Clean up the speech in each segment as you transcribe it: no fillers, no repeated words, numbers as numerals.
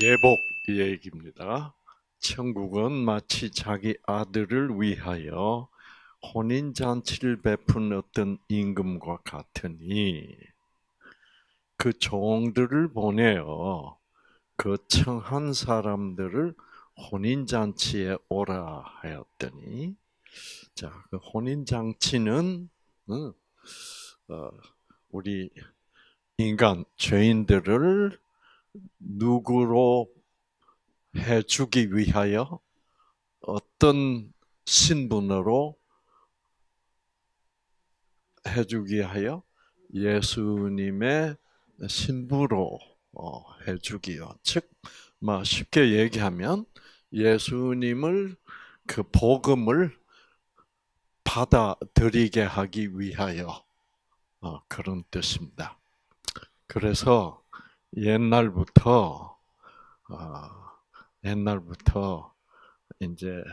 예복 얘기입니다. 천국은 마치 자기 아들을 위하여 혼인잔치를 베푼 어떤 임금과 같으니 그 종들을 보내어 그 청한 사람들을 혼인잔치에 오라 하였더니, 자, 그 혼인잔치는 우리 인간 죄인들을 누구로 해주기 위하여, 어떤 신분으로 해주기 위하여? 예수님의 신부로 해주기요. 즉, 쉽게 얘기하면 예수님을 그 복음을 받아들이게 하기 위하여 그런 뜻입니다. 그래서 옛날부터 이제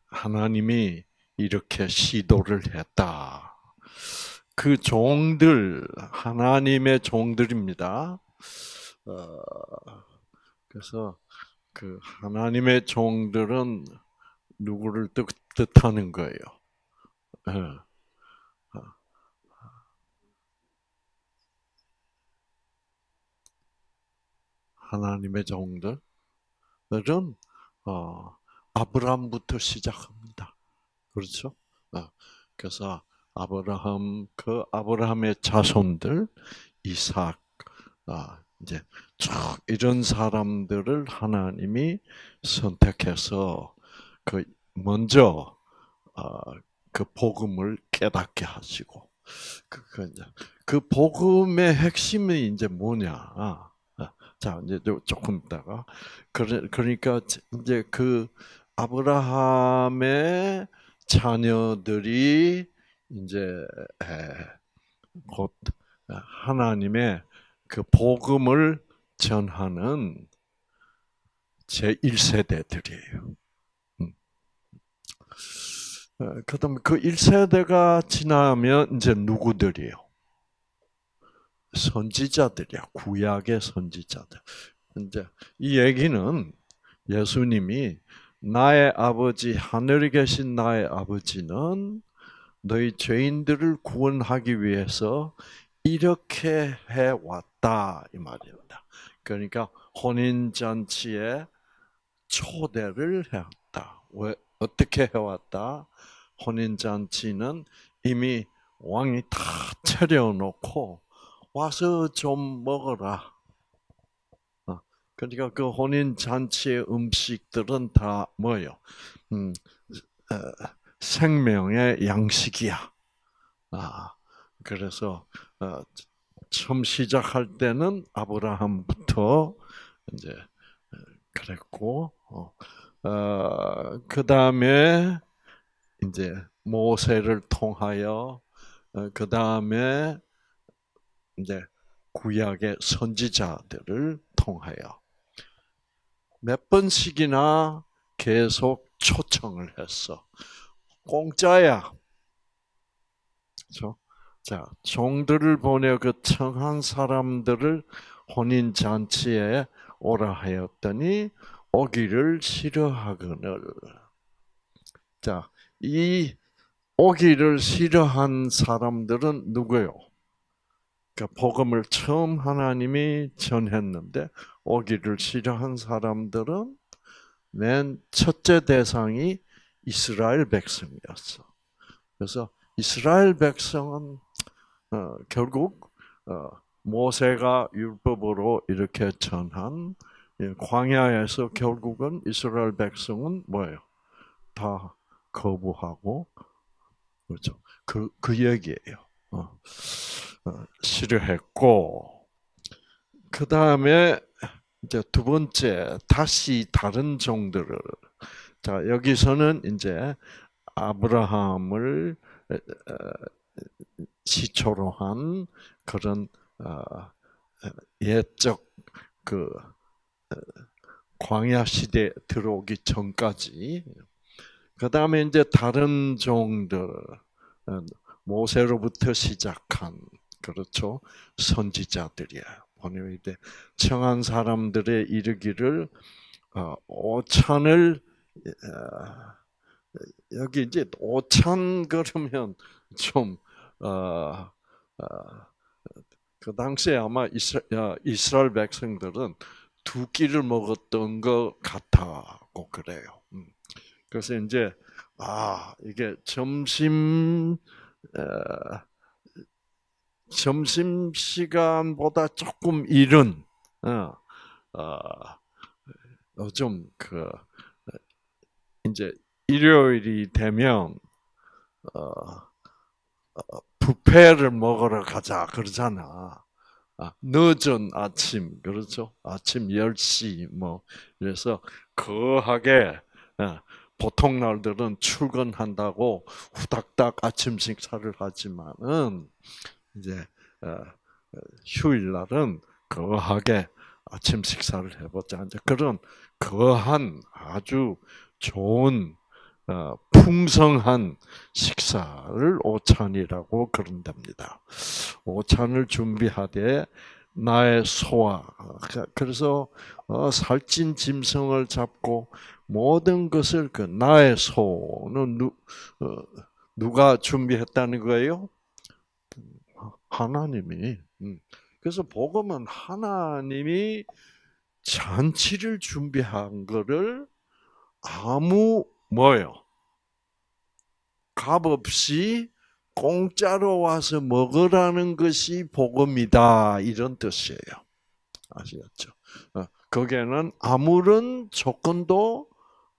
하나님이 이렇게 시도를 했다. 그 종들, 하나님의 종들입니다. 그래서 그 하나님의 종들은 누구를 뜻하는 거예요? 하나님의 종들은 아브라함부터 시작합니다. 그렇죠? 그래서 아브라함의 자손들, 이삭, 이제 쭉 이런 사람들을 하나님이 선택해서 먼저 그 복음을 깨닫게 하시고, 그 복음의 핵심이 이제 뭐냐? 자, 이제 조금 있다가 그러니까 이제 그 아브라함의 자녀들이 이제 곧 하나님의 그 복음을 전하는 제1세대들이에요. 그다음에 그 1세대가 지나면 이제 누구들이에요? 선지자들이야. 구약의 선지자들. 이제 이 얘기는 예수님이 나의 아버지, 하늘에 계신 나의 아버지는 너희 죄인들을 구원하기 위해서 이렇게 해왔다, 이 말입니다. 그러니까 혼인잔치에 초대를 해왔다. 왜, 어떻게 해왔다? 혼인잔치는 이미 왕이 다 차려놓고 와서 좀 먹어라. 그러니까 그 혼인잔치의 음식들은 다 뭐예요? 생명의 양식이야. 그래서 처음 시작할 때는 아브라함부터 이제 그랬고, 그 다음에 이제 모세를 통하여, 그 다음에 이제 구약의 선지자들을 통하여 몇 번씩이나 계속 초청을 했어. 공짜야. 그렇죠? 자, 종들을 보내 그 청한 사람들을 혼인 잔치에 오라 하였더니 오기를 싫어하거늘. 자, 이 오기를 싫어한 사람들은 누구예요? 그러니까 복음을 처음 하나님이 전했는데 오기를 싫어한 사람들은 맨 첫째 대상이 이스라엘 백성이었어. 그래서 이스라엘 백성은 결국 모세가 율법으로 이렇게 전한 광야에서 결국은 이스라엘 백성은 뭐예요? 다 거부하고, 그렇죠? 그 얘기예요. 싫어했고, 그 다음에 이제 두 번째, 다시 다른 종들을, 자, 여기서는 이제 아브라함을 시초로 한 그런 옛적 그 광야 시대 들어오기 전까지, 그 다음에 이제 다른 종들, 모세로부터 시작한, 그렇죠, 선지자들이야. 보내되 청한 사람들의 이르기를 오찬을 여기 이제 오찬 그러면 좀 그 당시에 아마 이스라엘 백성들은 두 끼를 먹었던 것 같다고 그래요. 그래서 이제 이게 점심 시간보다 조금 이른 좀그 이제 일요일이 되면 뷔페를 먹으러 가자 그러잖아. 늦은 아침 그렇죠? 아침 10시 뭐 그래서 거하게 보통 날들은 출근한다고 후닥닥 아침 식사를 하지만은 이제 휴일 날은 거하게 아침 식사를 해보자. 이제 그런 거한 아주 좋은 풍성한 식사를 오찬이라고 그런답니다. 오찬을 준비하되 나의 소화. 그래서 살찐 짐승을 잡고 모든 것을 그 나의 소는 누가 준비했다는 거예요? 하나님이. 그래서 복음은 하나님이 잔치를 준비한 거를 아무 뭐요? 값 없이 공짜로 와서 먹으라는 것이 복음이다 이런 뜻이에요. 아시겠죠? 거기에는 아무런 조건도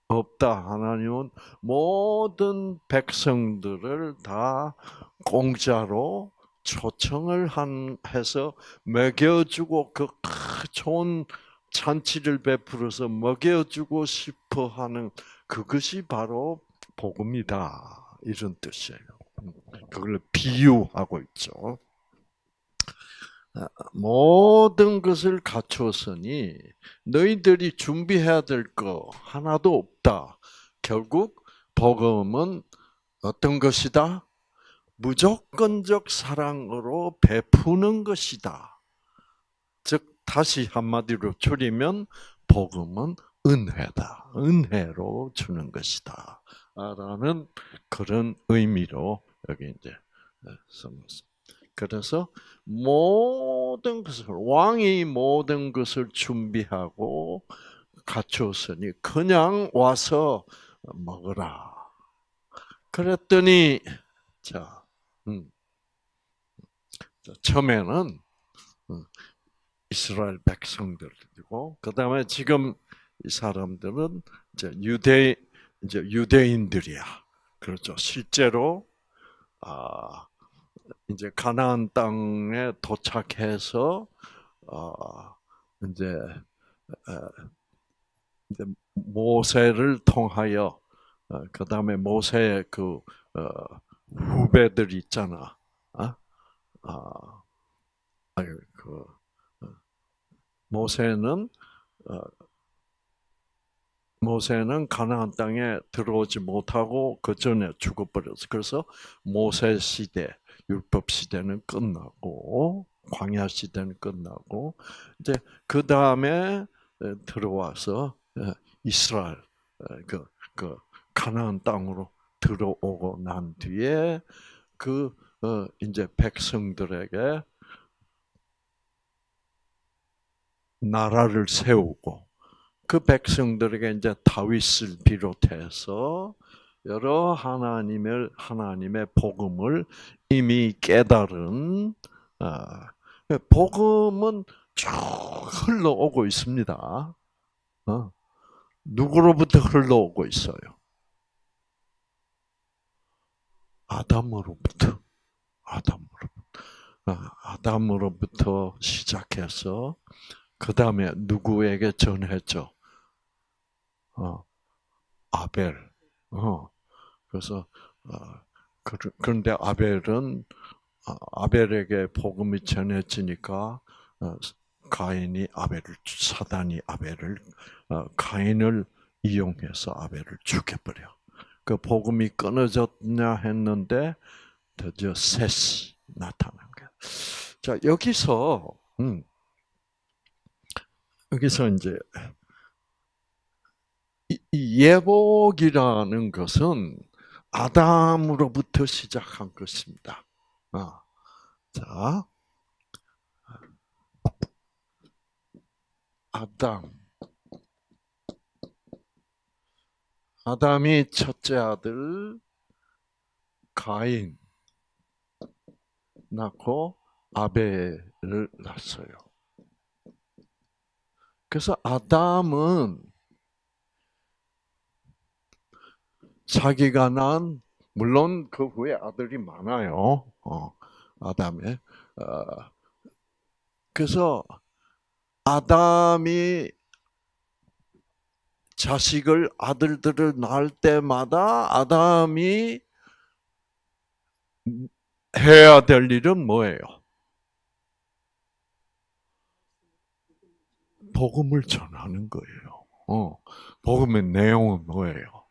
없다. 하나님은 모든 백성들을 다 공짜로 초청을 해서 먹여주고 그 좋은 잔치를 베풀어서 먹여주고 싶어 하는 그것이 바로 복음이다. 이런 뜻이에요. 그걸 비유하고 있죠. 모든 것을 갖추었으니 너희들이 준비해야 될 거 하나도 없다. 결국 복음은 어떤 것이다? 무조건적 사랑으로 베푸는 것이다. 즉 다시 한마디로 줄이면 복음은 은혜다. 은혜로 주는 것이다. 라는 그런 의미로 여기 이제 써놨습니다. 그래서 모든 것을 왕이 모든 것을 준비하고 갖추었으니 그냥 와서 먹으라. 그랬더니 자, 처음에는 이스라엘 백성들이고 그 다음에 지금 이 사람들은 이제 유대인들이야. 그렇죠. 실제로 이제 가나안 땅에 도착해서 이제 모세를 통하여 그 다음에 모세의 그 후배들 있잖아. 모세는 가나안 땅에 들어오지 못하고 그 전에 죽어버렸어. 그래서 모세 시대, 율법 시대는 끝나고 광야 시대는 끝나고 이제 그 다음에 들어와서 이스라엘 그 가나안 땅으로 들어오고 난 뒤에 그 이제 백성들에게 나라를 세우고 그 백성들에게 이제 다윗을 비롯해서 여러 하나님의 복음을 이미 깨달은 복음은 쭉 흘러오고 있습니다. 누구로부터 흘러오고 있어요? 아담으로부터 시작해서 그 다음에 누구에게 전했죠? 아벨. 그래서 그런데 아벨에게 복음이 전해지니까 사단이 가인을 이용해서 아벨을 죽여버려. 그 복음이 끊어졌냐 했는데 드디어 셋이 나타난 거야. 자 여기서 여기서 이제 이 예복이라는 것은 아담으로부터 시작한 것입니다. 자, 아담이 첫째 아들 가인 낳고 아벨을 낳았어요. 그래서 아담은 자기가 낳은, 물론 그 후에 아들이 많아요. 아담에. 그래서 아담이 아들들을 낳을 때마다 아담이 해야 될 일은 뭐예요? 복음을 전하는 거예요. 복음의 내용은 뭐예요?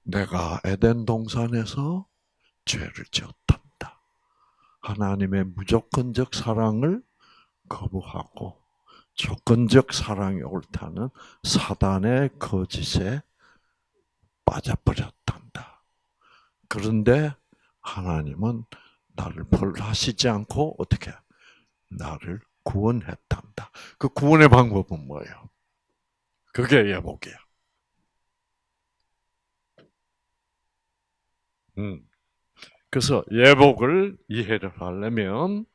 내가 에덴 동산에서 죄를 지었단다. 하나님의 무조건적 사랑을 거부하고 조건적 사랑이 옳다는 사단의 거짓에 빠져버렸단다. 그런데 하나님은 나를 벌하시지 않고 어떻게 나를 구원했단다. 그 구원의 방법은 뭐예요? 그게 예복이야. 그래서 예복을 이해를 하려면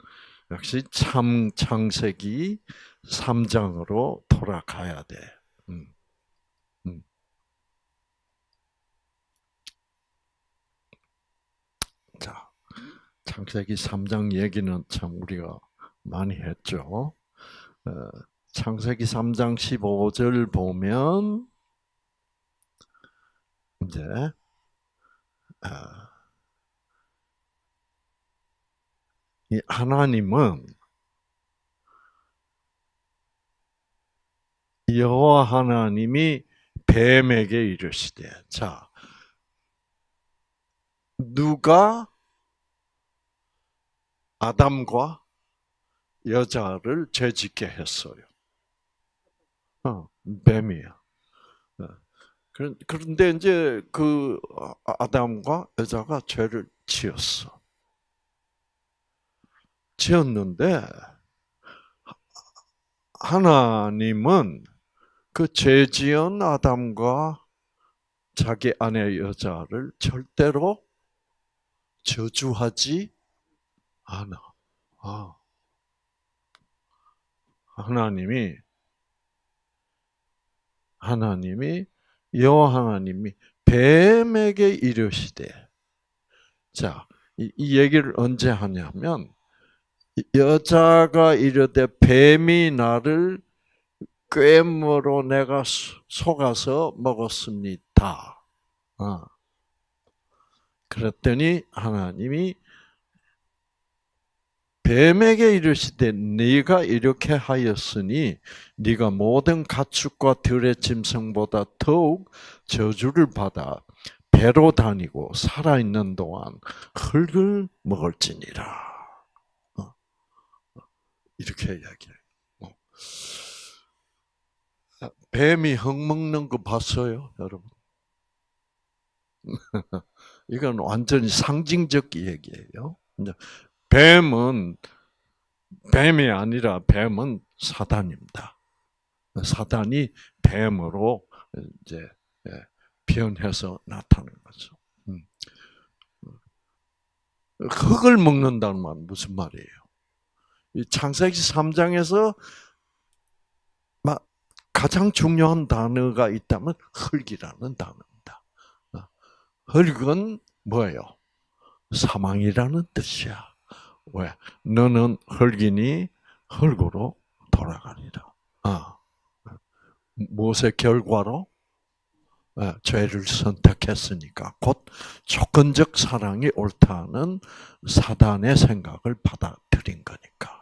역시 창세기 3장으로 돌아가야 돼. 음, 음. 자, 창세기 3장 얘기는 참 우리가 많이 했죠. 창세기 3장 15절 보면 이제 이 하나님은 여호와 하나님이 뱀에게 이르시되, 자, 누가 아담과 여자를 죄짓게 했어요? 뱀이야. 그런데 이제 그 아담과 여자가 죄를 지었어. 지었는데 하나님은 그 죄 지은 아담과 자기 아내 여자를 절대로 저주하지 않아. 하나님이 여호와 하나님이 뱀에게 이르시되, 자, 이 얘기를 언제 하냐면 여자가 이르되 뱀이 나를 꿰물어 내가 속아서 먹었습니다. 그랬더니 하나님이 뱀에게 이르시되 네가 이렇게 하였으니 네가 모든 가축과 들의 짐승보다 더욱 저주를 받아 배로 다니고 살아있는 동안 흙을 먹을지니라. 이렇게 이야기해요. 뱀이 흙 먹는 거 봤어요, 여러분? 이건 완전히 상징적 얘기예요. 뱀은 뱀이 아니라 뱀은 사단입니다. 사단이 뱀으로 이제 변해서 나타나는 거죠. 흙을 먹는다는 말은 무슨 말이에요? 이 창세기 3장에서 가장 중요한 단어가 있다면 흙이라는 단어입니다. 흙은 뭐예요? 사망이라는 뜻이야. 왜? 너는 흙이니 흙으로 돌아가리라. 무엇의 결과로? 죄를 선택했으니까 곧 조건적 사랑이 옳다는 사단의 생각을 받아들인 거니까.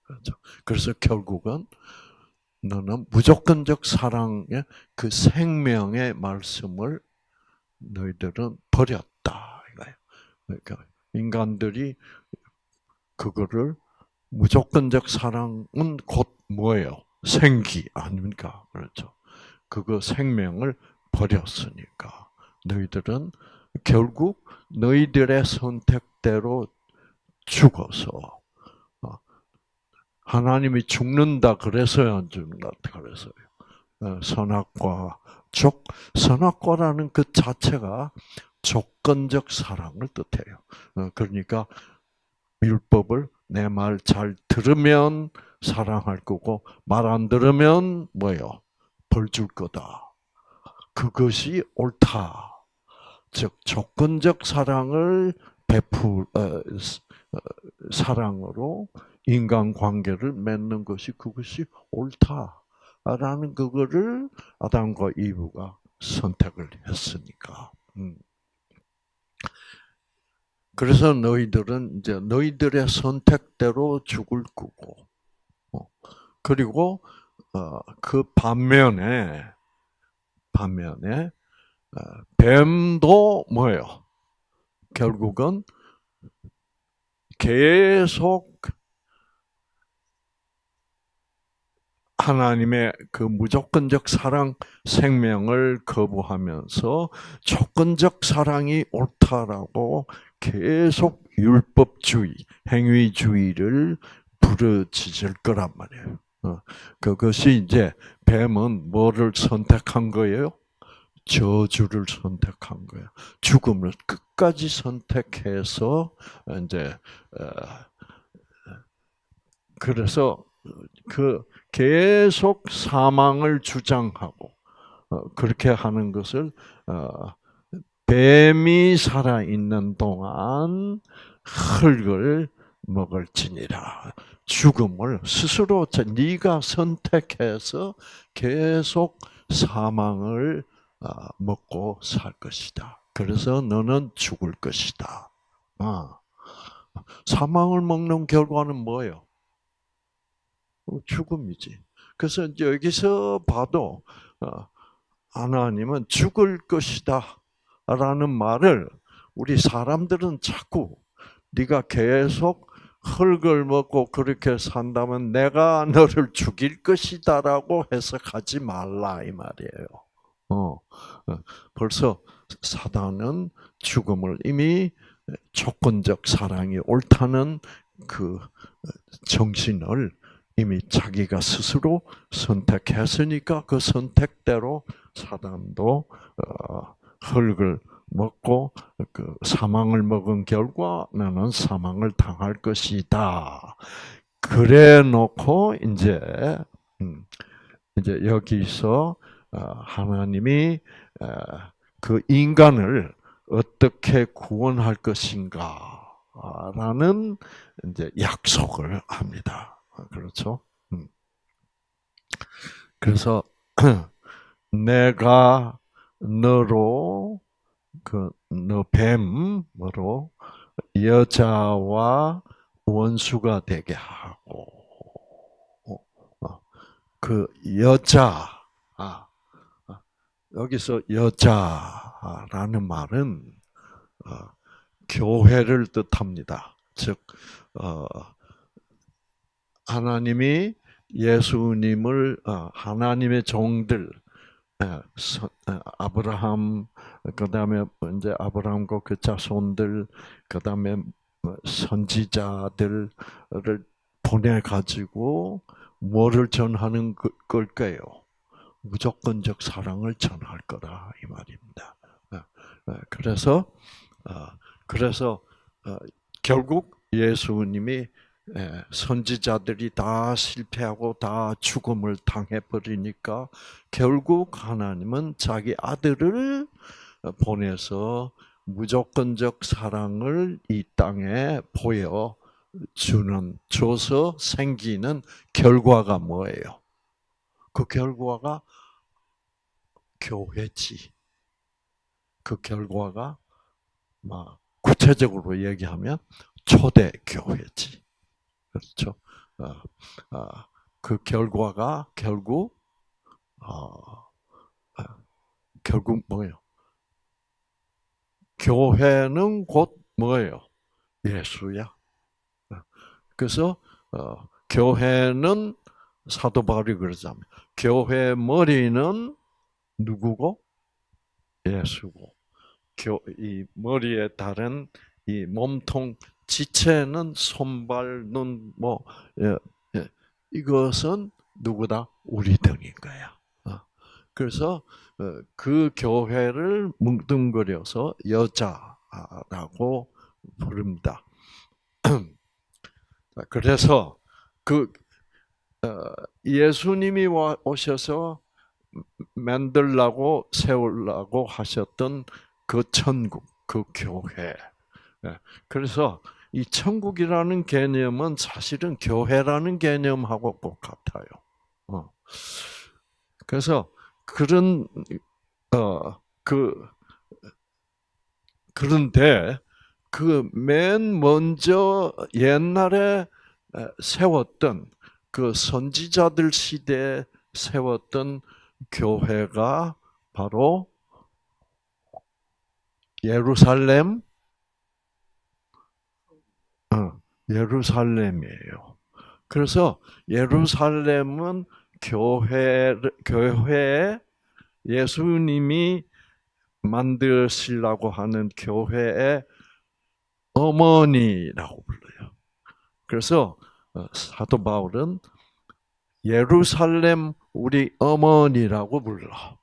그렇죠. 그래서 결국은 너는 무조건적 사랑의 그 생명의 말씀을 너희들은 버렸다 이거예요. 그러니까 인간들이 그거를 무조건적 사랑은 곧 뭐예요? 생기 아닙니까? 그렇죠. 그거 생명을 버렸으니까 너희들은 결국 너희들의 선택대로 죽어서 하나님이 죽는다 그래서요, 안 죽는다 그래서요. 선악과 선악과라는 그 자체가 조건적 사랑을 뜻해요. 그러니까 율법을 내 말 잘 들으면 사랑할 거고 말 안 들으면 뭐예요? 벌 줄 거다. 그것이 옳다. 즉 조건적 사랑을 사랑으로 인간관계를 맺는 것이 그것이 옳다라는 그거를 아담과 이브가 선택을 했으니까. 그래서 너희들은 이제 너희들의 선택대로 죽을 거고, 그리고 그 반면에 뱀도 뭐예요? 결국은 계속 하나님의 그 무조건적 사랑 생명을 거부하면서 조건적 사랑이 옳다라고 계속 율법주의, 행위주의를 부르짖을 거란 말이에요. 그것이 이제 뱀은 뭐를 선택한 거예요? 저주를 선택한 거예요. 죽음을 끝까지 선택해서 이제 그래서 그 계속 사망을 주장하고 그렇게 하는 것을 뱀이 살아 있는 동안 흙을 먹을지니라. 죽음을 스스로 네가 선택해서 계속 사망을 먹고 살 것이다. 그래서 너는 죽을 것이다. 사망을 먹는 결과는 뭐예요? 죽음이지. 그래서 이제 여기서 봐도 하나님은 죽을 것이다 라는 말을 우리 사람들은 자꾸 네가 계속 흙을 먹고 그렇게 산다면 내가 너를 죽일 것이다라고 해석하지 말라 이 말이에요. 벌써 사단은 죽음을 이미 조건적 사랑이 옳다는 그 정신을 이미 자기가 스스로 선택했으니까 그 선택대로 사단도 흙을 먹고 그 사망을 먹은 결과 나는 사망을 당할 것이다. 그래 놓고 이제 여기서 하나님이 그 인간을 어떻게 구원할 것인가라는 이제 약속을 합니다. 그렇죠? 그래서 내가 너로 너 뱀으로 여자와 원수가 되게 하고 그 여자 여기서 여자라는 말은 교회를 뜻합니다. 즉 하나님이 예수님을 하나님의 종들 아브라함 그다음에 이제 아브라함과 그 자손들 그다음에 선지자들을 보내 가지고 뭐를 전하는 걸까요? 무조건적 사랑을 전할 거라 이 말입니다. 그래서 결국 예수님이 선지자들이 다 실패하고 다 죽음을 당해버리니까 결국 하나님은 자기 아들을 보내서 무조건적 사랑을 이 땅에 줘서 생기는 결과가 뭐예요? 그 결과가 교회지. 그 결과가 구체적으로 얘기하면 초대 교회지. 그렇죠? 그 결과가 결국 뭐예요? 교회는 곧 뭐예요? 예수야. 그래서 교회는 사도 바울이 그러자면 교회 머리는 누구고? 예수고 이 머리에 다른 이 몸통 지체는 손발 눈 뭐 이것은 누구다? 우리들인 거야. 그래서 그 교회를 뭉뚱그려서 여자라고 부릅니다. 그래서 그 예수님이 오셔서 만들라고 세우려고 하셨던 그 천국, 그 교회. 그래서 이 천국이라는 개념은 사실은 교회라는 개념하고 똑같아요. 그래서 그런 그런데 그 맨 먼저 옛날에 세웠던 그 선지자들 시대에 세웠던 교회가 바로 예루살렘, 예루살렘이에요. 그래서 예루살렘은 교회에 예수님이 만드시려고 하는 교회의 어머니라고 불러요. 그래서 사도 바울은 예루살렘 우리 어머니라고 불러.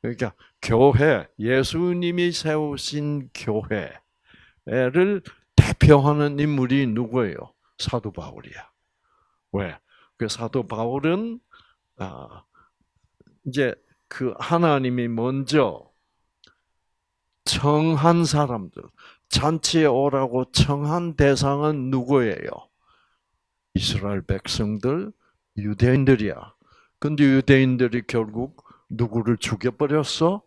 그러니까 교회, 예수님이 세우신 교회를 대표하는 인물이 누구예요? 사도 바울이야. 왜? 그 사도 바울은 이제 그 하나님이 먼저 청한 사람들, 잔치에 오라고 청한 대상은 누구예요? 이스라엘 백성들, 유대인들이야. 근데 유대인들이 결국 누구를 죽여버렸어?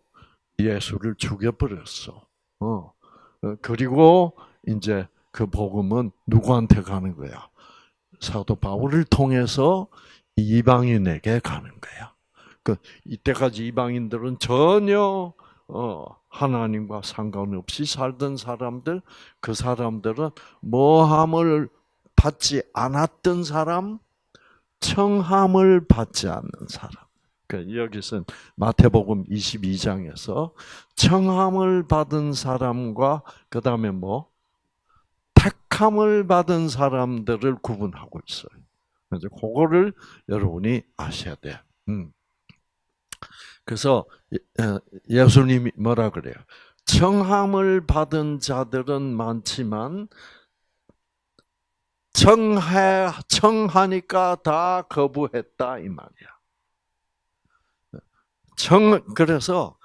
예수를 죽여버렸어. 그리고 이제 그 복음은 누구한테 가는 거야? 사도 바울을 통해서 이방인에게 가는 거야. 이때까지 이방인들은 전혀 하나님과 상관없이 살던 사람들, 그 사람들은 모함을 받지 않았던 사람, 청함을 받지 않는 사람. 여기서는 마태복음 22장에서 청함을 받은 사람과 그 다음에 택함을 받은 사람들을 구분하고 있어요. 그래서 그거를 여러분이 아셔야 돼. 그래서 예수님이 뭐라 그래요? 청함을 받은 자들은 많지만 청하니까 다 거부했다 이 말이야. 그래서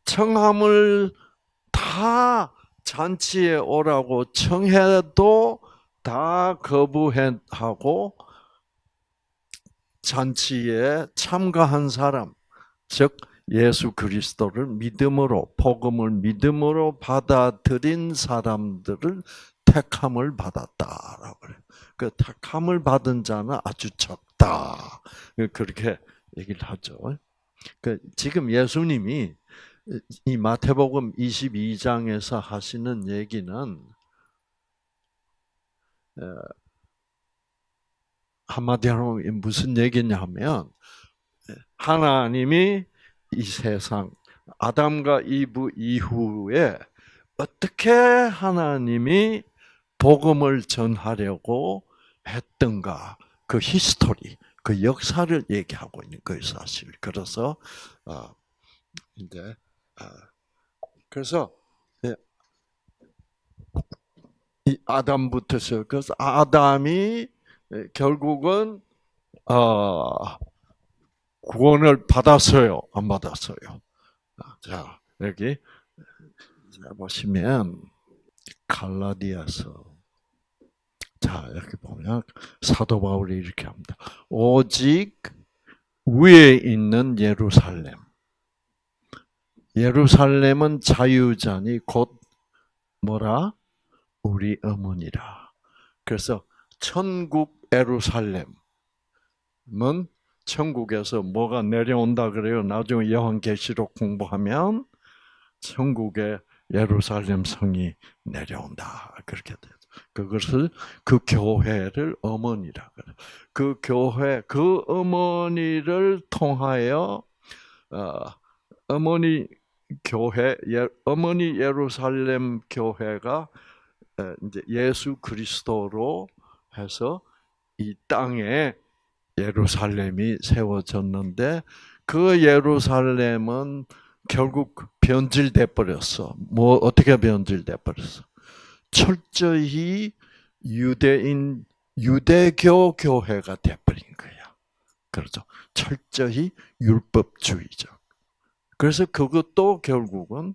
청함을 다 잔치에 오라고 청해도 다 거부하고 잔치에 참가한 사람, 즉 예수 그리스도를 믿음으로 복음을 믿음으로 받아들인 사람들을 택함을 받았다라고 그래요. 그 택함을 받은 자는 아주 적다. 그렇게 얘기를 하죠. 지금 예수님이 이 마태복음 22장에서 하시는 얘기는 한마디로 무슨 얘기냐 하면 하나님이 이 세상 아담과 이브 이후에 어떻게 하나님이 복음을 전하려고 했던가 그 히스토리, 그 역사를 얘기하고 있는 거예요, 사실. 그래서 이제 그래서 이 아담부터서 그래서 아담이 결국은 구원을 받았어요, 안 받았어요? 자, 여기 보시면 갈라디아서. 자, 이렇게 보면 사도 바울이 이렇게 합니다. 오직 위에 있는 예루살렘. 예루살렘은 자유자니 곧 뭐라? 우리 어머니라. 그래서 천국 예루살렘은 천국에서 뭐가 내려온다 그래요. 나중에 요한계시록 공부하면 천국에 예루살렘 성이 내려온다. 그렇게 돼요. 그것을 그 교회를 어머니라 그래. 그 교회 그 어머니를 통하여 어머니 교회 어머니 예루살렘 교회가 이제 예수 그리스도로 해서 이 땅에 예루살렘이 세워졌는데 그 예루살렘은 결국 변질돼 버렸어. 뭐 어떻게 변질돼 버렸어? 철저히 유대교 교회가 돼 버린 거야. 그렇죠? 철저히 율법주의적. 그래서 그것도 결국은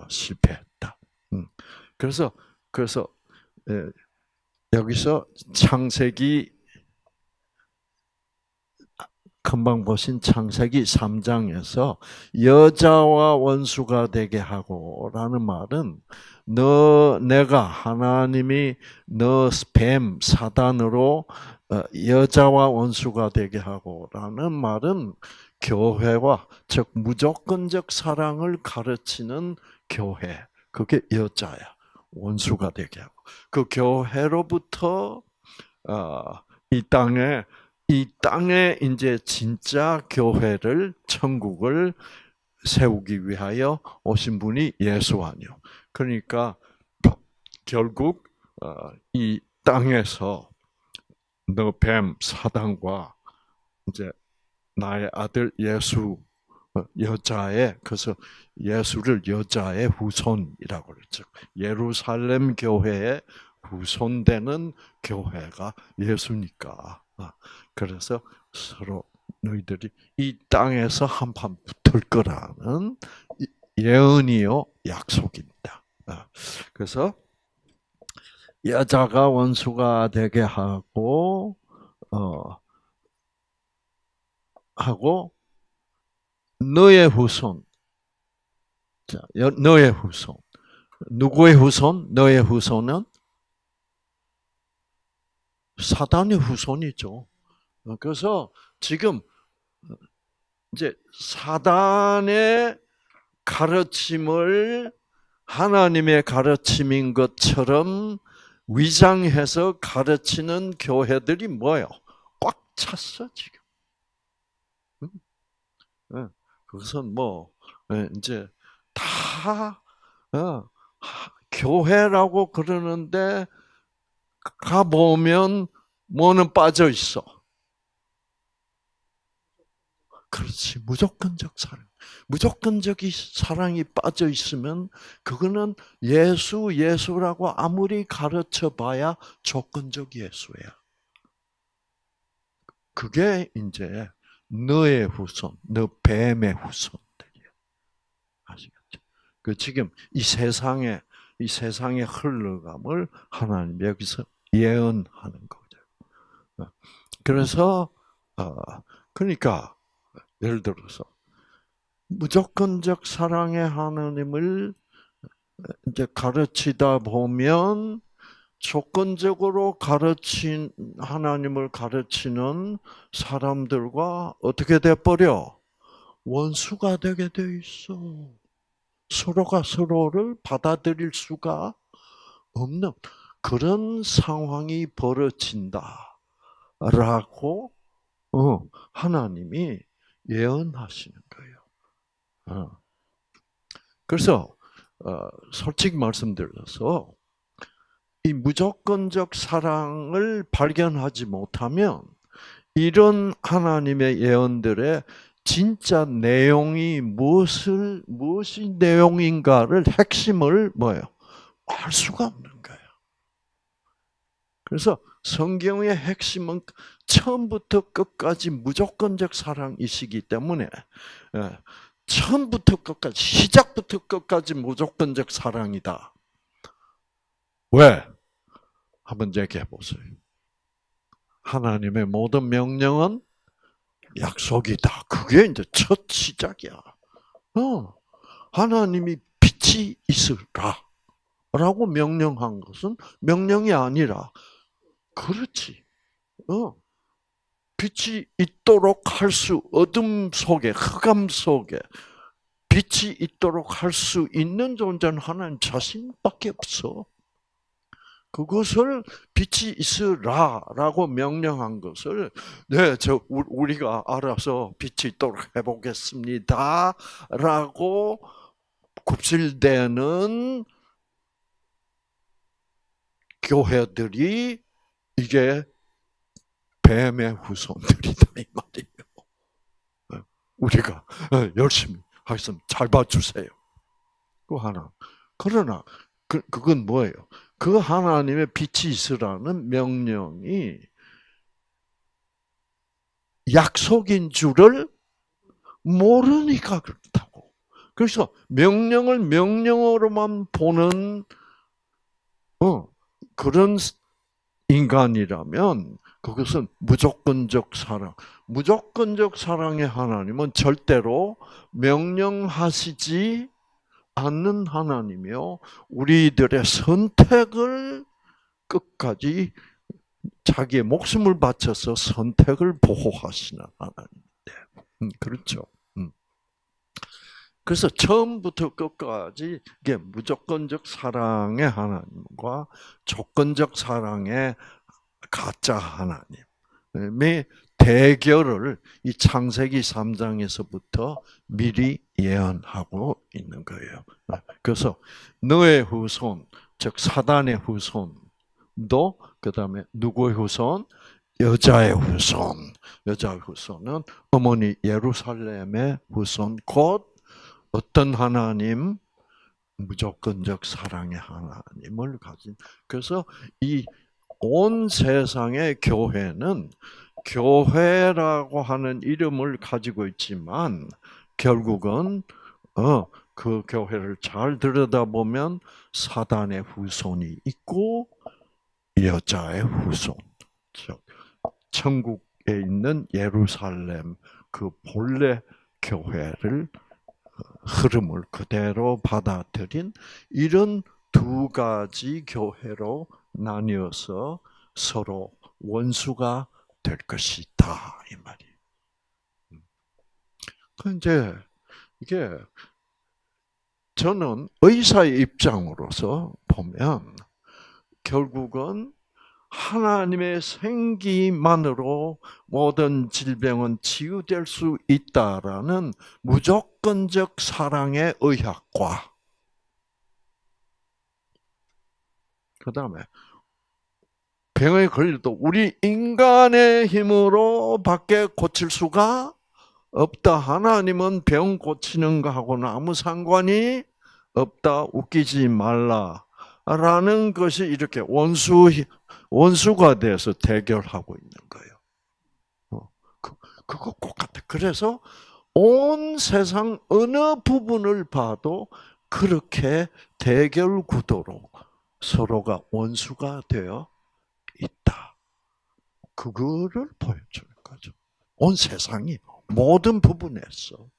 실패했다. 그래서 여기서 창세기 금방 보신 창세기 3장에서 여자와 원수가 되게 하고라는 말은 내가 하나님이 너 뱀 사단으로 여자와 원수가 되게 하고라는 말은 교회와 즉 무조건적 사랑을 가르치는 교회 그게 여자야 원수가 되게 하고 그 교회로부터 이 땅에 이제 진짜 교회를 천국을 세우기 위하여 오신 분이 예수 아니요. 그러니까 결국 이 땅에서 너 뱀 사단과 이제 나의 아들 예수 여자의 그래서 예수를 여자의 후손이라고 그랬죠. 예루살렘 교회의 후손되는 교회가 예수니까. 그래서 서로 너희들이 이 땅에서 한판 붙을 거라는 예언이요 약속입니다. 그래서 여자가 원수가 되게 하고 너의 후손. 자, 너의 후손. 누구의 후손? 너의 후손은 사단의 후손이죠. 그래서 지금 이제 사단의 가르침을 하나님의 가르침인 것처럼 위장해서 가르치는 교회들이 뭐예요? 꽉 찼어 지금. 그것은 뭐 이제 다 교회라고 그러는데 가 보면 뭐는 빠져 있어. 그렇지. 무조건적 사랑. 무조건적 사랑이 빠져 있으면 그거는 예수라고 아무리 가르쳐 봐야 조건적 예수야. 그게 이제 너의 후손, 너 뱀의 후손들이야. 아시겠죠? 그 지금 이 세상의 흘러감을 하나님 여기서 예언하는 거죠. 그래서 그러니까 예를 들어서 무조건적 사랑의 하나님을 이제 가르치다 보면 조건적으로 하나님을 가르치는 사람들과 어떻게 돼 버려? 원수가 되게 돼 있어. 서로가 서로를 받아들일 수가 없는 그런 상황이 벌어진다라고 하나님이 예언하시는 거예요. 그래서 솔직히 말씀드려서 이 무조건적 사랑을 발견하지 못하면 이런 하나님의 예언들의 진짜 내용이 무엇이 내용인가를 핵심을 알 수가 없는 거예요. 그래서 성경의 핵심은 처음부터 끝까지 무조건적 사랑이시기 때문에 처음부터 끝까지 시작부터 끝까지 무조건적 사랑이다. 왜? 한번 얘기해 보세요. 하나님의 모든 명령은 약속이다. 그게 이제 첫 시작이야. 하나님이 빛이 있으라 라고 명령한 것은 명령이 아니라 그렇지. 빛이 있도록 할 수 어둠 속에 흑암 속에 빛이 있도록 할 수 있는 존재는 하나님 자신밖에 없어. 그것을 빛이 있으라라고 명령한 것을 네, 우리가 알아서 빛이 있도록 해보겠습니다라고 굽실대는 교회들이 이게 뱀의 후손들이다 이 말이에요. 우리가 열심히 하겠습니다. 잘 봐주세요. 그 하나. 그러나 그건 뭐예요? 그 하나님의 빛이 있으라는 명령이 약속인 줄을 모르니까 그렇다고. 그래서 명령을 명령으로만 보는 그런 인간이라면 그것은 무조건적 사랑. 무조건적 사랑의 하나님은 절대로 명령하시지 않는 하나님이요. 우리들의 선택을 끝까지 자기의 목숨을 바쳐서 선택을 보호하시는 하나님인데. 그렇죠. 그래서 처음부터 끝까지 이게 무조건적 사랑의 하나님과 조건적 사랑의 가짜 하나님의 대결을 이 창세기 3장에서부터 미리 예언하고 있는 거예요. 그래서 너의 후손, 즉 사단의 후손도 그다음에 누구의 후손? 여자의 후손. 여자의 후손은 어머니 예루살렘의 후손 곧 어떤 하나님? 무조건적 사랑의 하나님을 가진. 그래서 이 온 세상의 교회는 교회라고 하는 이름을 가지고 있지만 결국은 그 교회를 잘 들여다보면 사단의 후손이 있고 여자의 후손, 즉 천국에 있는 예루살렘 그 본래 교회를 흐름을 그대로 받아들인 이런 두 가지 교회로 나뉘어서 서로 원수가 될 것이다 이 말이에요. 이제 이게 저는 의사의 입장으로서 보면 결국은 하나님의 생기만으로 모든 질병은 치유될 수 있다라는 무조건적 사랑의 의학과 그다음에 병에 걸려도 우리 인간의 힘으로 밖에 고칠 수가 없다. 하나님은 병 고치는 거하고는 아무 상관이 없다. 웃기지 말라라는 것이 이렇게 원수가 돼서 대결하고 있는 거예요. 그거 꼭 같아. 그래서 온 세상 어느 부분을 봐도 그렇게 대결 구도로 서로가 원수가 되어 있다. 그거를 보여주는 거죠. 온 세상이 모든 부분에서.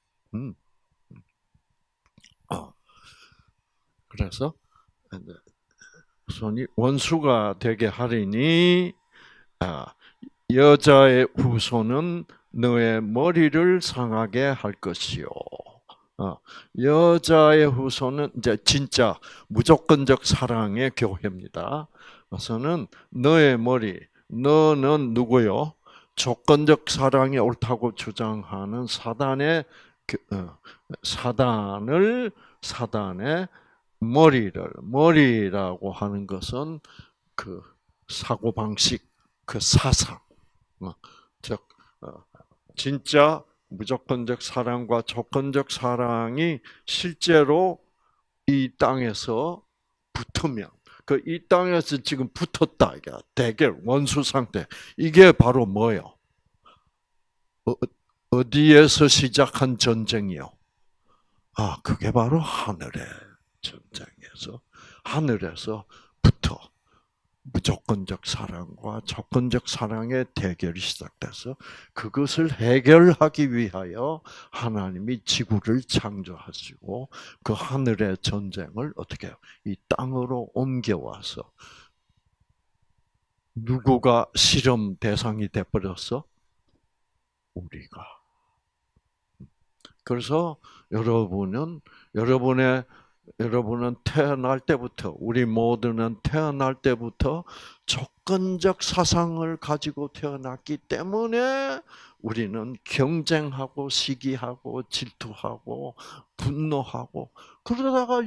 그래서 손이 원수가 되게 하리니 여자의 후손은 너의 머리를 상하게 할 것이요. 여자의 후손은 이제 진짜 무조건적 사랑의 교회입니다. 그래서는 너의 머리, 너는 누구요? 조건적 사랑이 옳다고 주장하는 사단의 머리라고 하는 것은 그 사고 방식, 그 사상, 즉 진짜 무조건적 사랑과 조건적 사랑이 실제로 이 땅에서 붙으면 이 땅에서 지금 붙었다 이게 대결 원수 상태 이게 바로 뭐요? 어디에서 시작한 전쟁이요? 그게 바로 하늘의 전쟁에서 하늘에서부터 무조건적 사랑과 조건적 사랑의 대결이 시작돼서 그것을 해결하기 위하여 하나님이 지구를 창조하시고 그 하늘의 전쟁을 어떻게 해요? 이 땅으로 옮겨와서 누구가 실험 대상이 돼버렸어? 우리가. 그래서 여러분은 태어날 때부터, 우리 모두는 태어날 때부터 조건적 사상을 가지고 태어났기 때문에 우리는 경쟁하고 시기하고 질투하고 분노하고 그러다가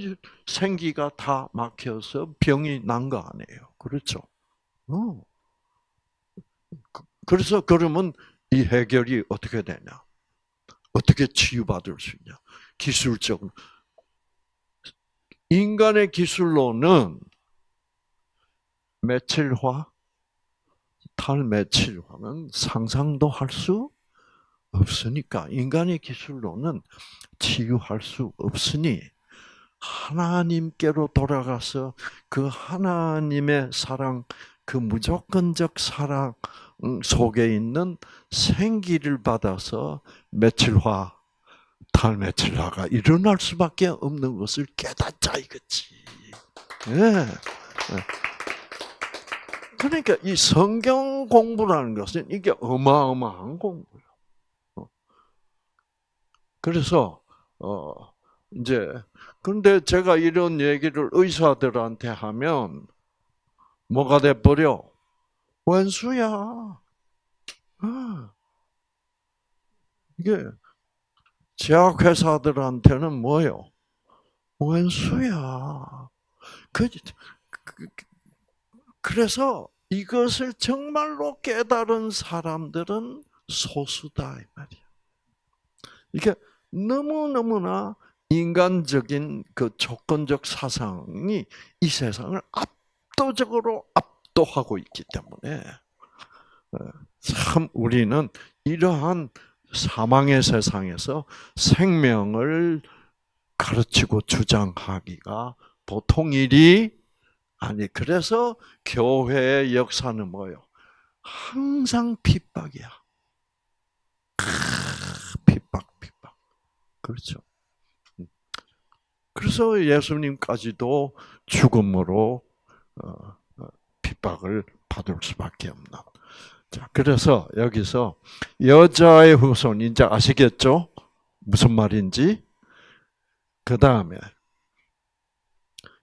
생기가 다 막혀서 병이 난 거 아니에요. 그렇죠? 어. 그래서 그러면 이 해결이 어떻게 되냐? 어떻게 치유받을 수 있냐? 기술적으로. 인간의 기술로는 메칠화, 탈메칠화는 상상도 할 수 없으니까 인간의 기술로는 치유할 수 없으니 하나님께로 돌아가서 그 하나님의 사랑, 그 무조건적 사랑 속에 있는 생기를 받아서 메칠화, 탈메칠화가 일어날 수밖에 없는 것을 깨닫자 이거지. 예. 그러니까 이 성경 공부라는 것은 이게 어마어마한 공부예요. 그래서 이제 근데 제가 이런 얘기를 의사들한테 하면 뭐가 돼 버려? 원수야. 이게 제약회사들한테는 뭐요? 원수야. 그래서 이것을 정말로 깨달은 사람들은 소수다 이 말이야. 이게 너무너무나 인간적인 그 조건적 사상이 이 세상을 압도적으로 압도하고 있기 때문에 참 우리는 이러한 사망의 세상에서 생명을 가르치고 주장하기가 보통 일이 아니. 그래서 교회의 역사는 뭐예요? 항상 핍박이야. 핍박. 그렇죠. 그래서 예수님까지도 죽음으로 핍박을 받을 수밖에 없는. 자, 그래서 여기서 여자의 후손 이제 아시겠죠? 무슨 말인지. 그 다음에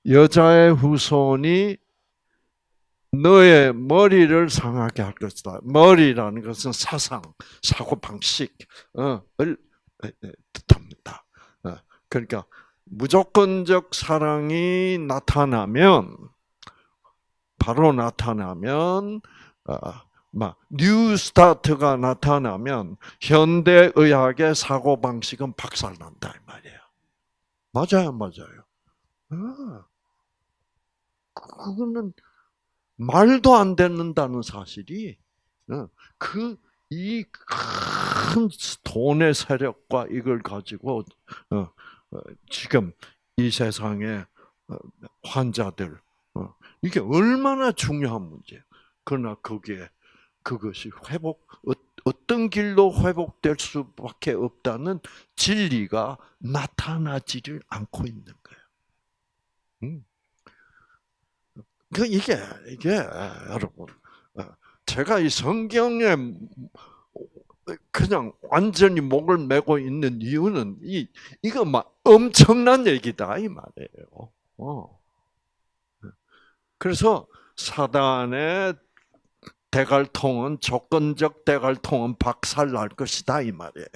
여자의 후손이 너의 머리를 상하게 할 것이다. 머리라는 것은 사상, 사고방식을 뜻합니다. 그러니까 무조건적 사랑이 나타나면 바로 나타나면 뉴 스타트가 나타나면 현대의학의 사고방식은 박살난다 이 말이에요. 맞아요. 그거는 말도 안 되는다는 사실이 이 큰 돈의 세력과 이걸 가지고 지금 이 세상의 환자들 이게 얼마나 중요한 문제예요. 그러나 그것이 어떤 길로 회복될 수밖에 없다는 진리가 나타나지를 않고 있는 거예요. 이게 여러분, 제가 이 성경에 그냥 완전히 목을 메고 있는 이유는 이거 막 엄청난 얘기다 이 말이에요. 그래서 사단의 대갈통은 조건적 대갈통은 박살날 것이다 이 말이에요.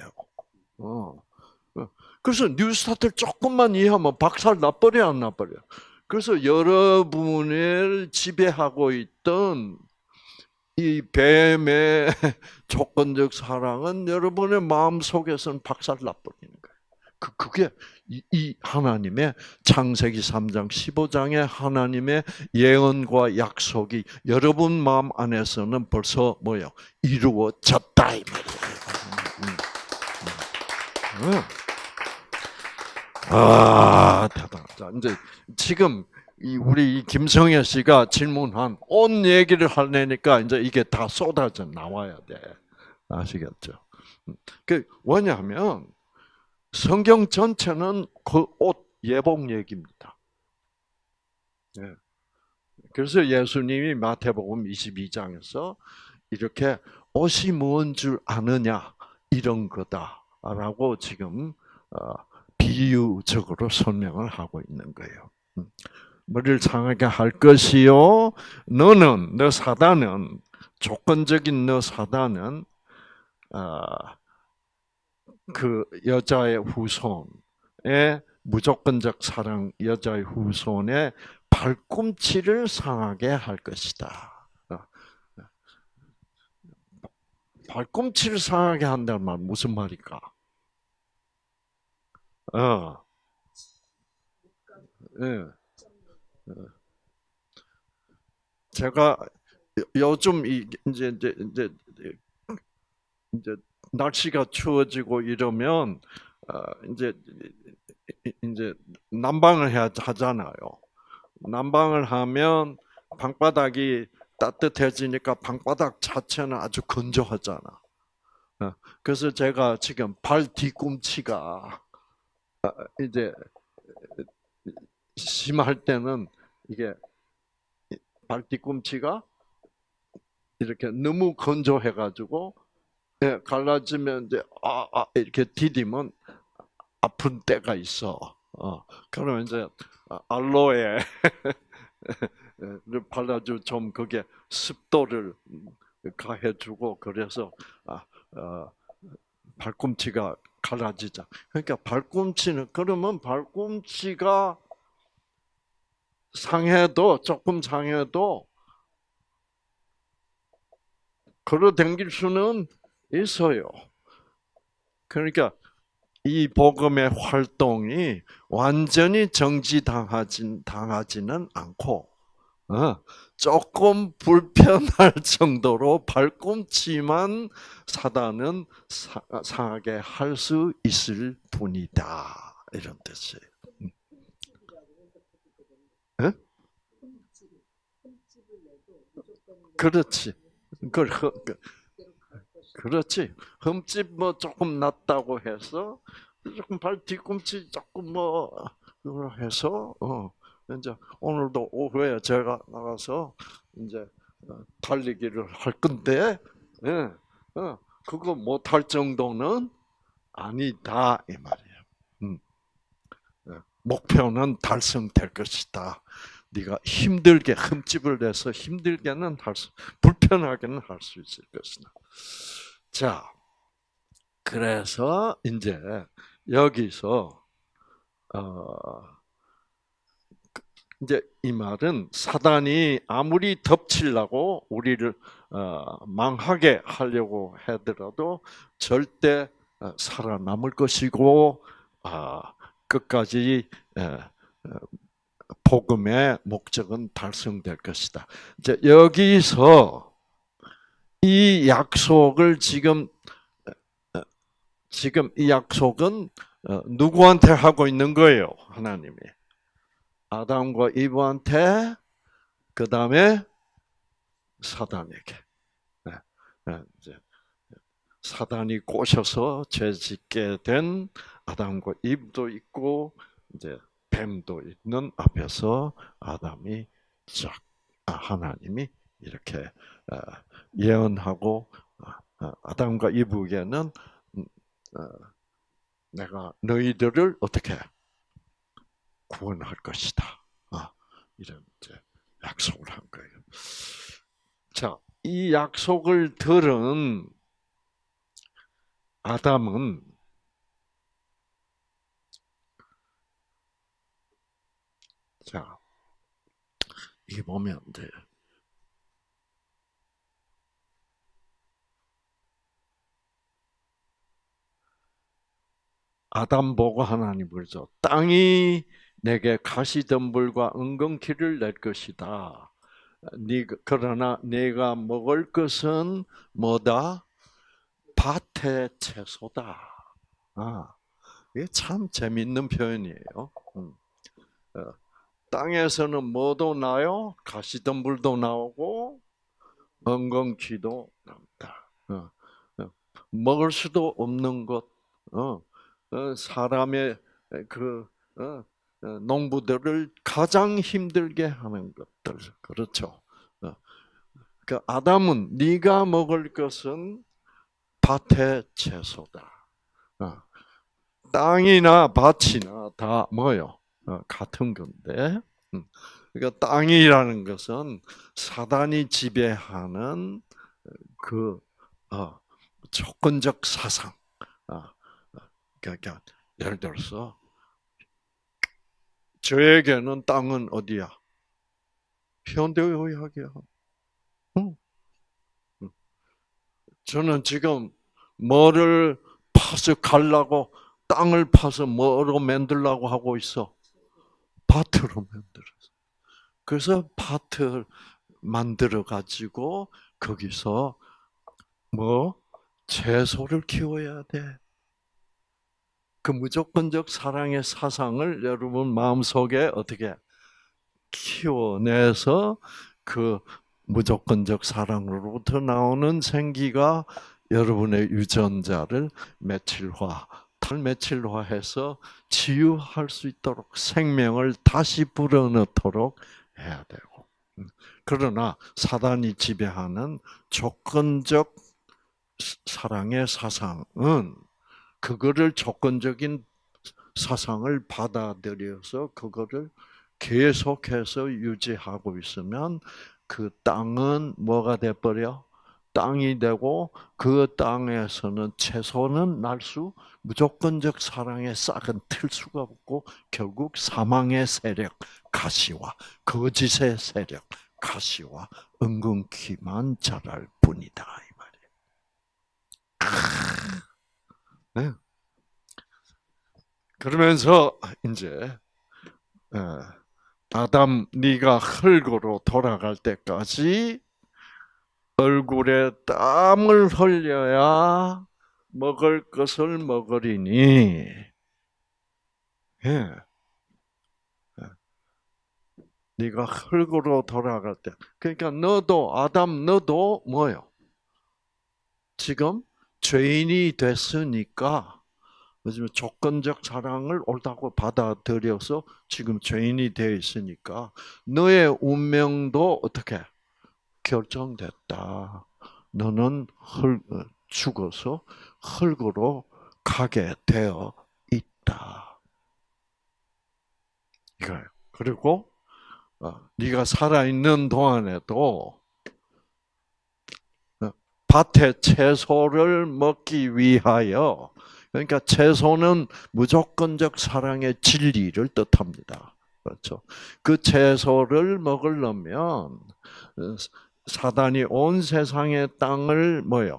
그래서 뉴스타트를 조금만 이해하면 박살나 버려 안 나버려. 그래서 여러분을 지배하고 있던 이 뱀의 조건적 사랑은 여러분의 마음 속에서는 박살나 버리는 거예요. 그게 이 하나님의 창세기 3장 15장의 하나님의 예언과 약속이 여러분 마음 안에서는 벌써 뭐요? 이루어졌다 이 말이에요. 대단하다. 이제 지금 우리 김성애 씨가 질문한 온 얘기를 하려니까 이제 이게 다 쏟아져 나와야 돼. 아시겠죠? 왜냐하면 성경 전체는 그 옷 예복 얘기입니다. 그래서 예수님이 마태복음 22장에서 이렇게 옷이 뭔 줄 아느냐 이런 거다라고 지금 비유적으로 설명을 하고 있는 거예요. 너를 상하게 할 것이요. 너 사단은 조건적인 너 사단은 그 여자의 후손의 무조건적 사랑 여자의 후손의 발꿈치를 상하게 할 것이다. 발꿈치를 상하게 한다는 말 무슨 말일까? 예. 제가 요즘 이제 날씨가 추워지고 이러면 이제 이제 난방을 해야 하잖아요. 난방을 하면 방바닥이 따뜻해지니까 방바닥 자체는 아주 건조하잖아. 그래서 제가 지금 발 뒤꿈치가 이제 심할 때는 이게 발 뒤꿈치가 이렇게 너무 건조해가지고 갈라지면 이제 이렇게 디디면 아픈 때가 있어. 그러면 이제 알로에를 발라주 좀 그게 습도를 가해주고 그래서 발꿈치가 갈라지자. 그러니까 발꿈치는 그러면 발꿈치가 상해도 조금 상해도 걸어 다닐 수는 있어요. 그러니까 이 복음의 활동이 완전히 당하지는 않고 조금 불편할 정도로 발꿈치만 사단은 상하게 할 수 있을 뿐이다. 이런 뜻이에요. 네? 그렇지. 그렇지. 흠집 뭐 조금 났다고 해서 조금 발 뒤꿈치 조금 뭐 그걸 해서 이제 오늘도 오후에 제가 나가서 이제 달리기를 할 건데 예, 그거 못할 정도는 아니다 이 말이에요. 목표는 달성될 것이다. 네가 힘들게 흠집을 내서 힘들게는 불편하게는 할 수 있을 것이다. 자, 그래서 이제 여기서 이제 이 말은 사단이 아무리 덮치려고 우리를 망하게 하려고 하더라도 절대 살아남을 것이고 끝까지 복음의 목적은 달성될 것이다. 이제 여기서 이 약속을 지금 이 약속은 누구한테 하고 있는 거예요? 하나님이. 아담과 이브한테, 그 다음에 사단에게. 이제 사단이 꼬셔서 죄짓게 된 아담과 이브도 있고, 이제 뱀도 있는 앞에서 하나님이 이렇게 예언하고, 아담과 이브에게는 내가 너희들을 어떻게 구원할 것이다. 이런 이제 약속을 한 거예요. 자, 이 약속을 들은 아담은 자, 이 보면 돼. 아담 보고 하나님 그러죠. 땅이 내게 가시덤불과 은근키를 낼 것이다. 그러나 네가 먹을 것은 뭐다? 밭의 채소다. 이게 참 재밌는 표현이에요. 땅에서는 뭐도 나요? 가시덤불도 나오고 은근키도 나온다. 먹을 수도 없는 것, 사람의 그 농부들을 가장 힘들게 하는 것들, 그렇죠. 그 아담은 네가 먹을 것은 밭의 채소다. 땅이나 밭이나 다 뭐요? 같은 건데. 그러니까 땅이라는 것은 사단이 지배하는 그 조건적 사상. 그러니까 예를 들어서 저에게는 땅은 어디야? 현대의학이야. 응. 저는 지금 뭐를 파서 갈라고 땅을 파서 뭐로 만들라고 하고 있어? 밭으로 만들었어. 그래서 밭을 만들어 가지고 거기서 뭐 채소를 키워야 돼. 그 무조건적 사랑의 사상을 여러분 마음속에 어떻게 키워내서 그 무조건적 사랑으로부터 나오는 생기가 여러분의 유전자를 탈메칠화해서 치유할 수 있도록 생명을 다시 불어넣도록 해야 되고. 그러나 사단이 지배하는 조건적 사랑의 사상은 그거를 조건적인 사상을 받아들여서 그거를 계속해서 유지하고 있으면 그 땅은 뭐가 돼버려? 땅이 되고 그 땅에서는 채소는 날 수 무조건적 사랑의 싹은 틀 수가 없고 결국 사망의 세력, 가시와 거짓의 세력, 가시와 은근키만 자랄 뿐이다 이 말이에요. 네. 그러면서 이제 아담 네가 흙으로 돌아갈 때까지 얼굴에 땀을 흘려야 먹을 것을 먹으리니. 예. 네가 흙으로 돌아갈 때. 그러니까 너도 아담 너도 뭐요? 지금 죄인이 됐으니까 요즘 조건적 사랑을 옳다고 받아들여서 지금 죄인이 되어 있으니까 너의 운명도 어떻게 결정됐다. 너는 죽어서 흙으로 가게 되어 있다. 이거예요. 그리고 네가 살아있는 동안에도 밭에 채소를 먹기 위하여, 그러니까 채소는 무조건적 사랑의 진리를 뜻합니다. 그렇죠? 그 채소를 먹으려면 사단이 온 세상의 땅을 뭐요?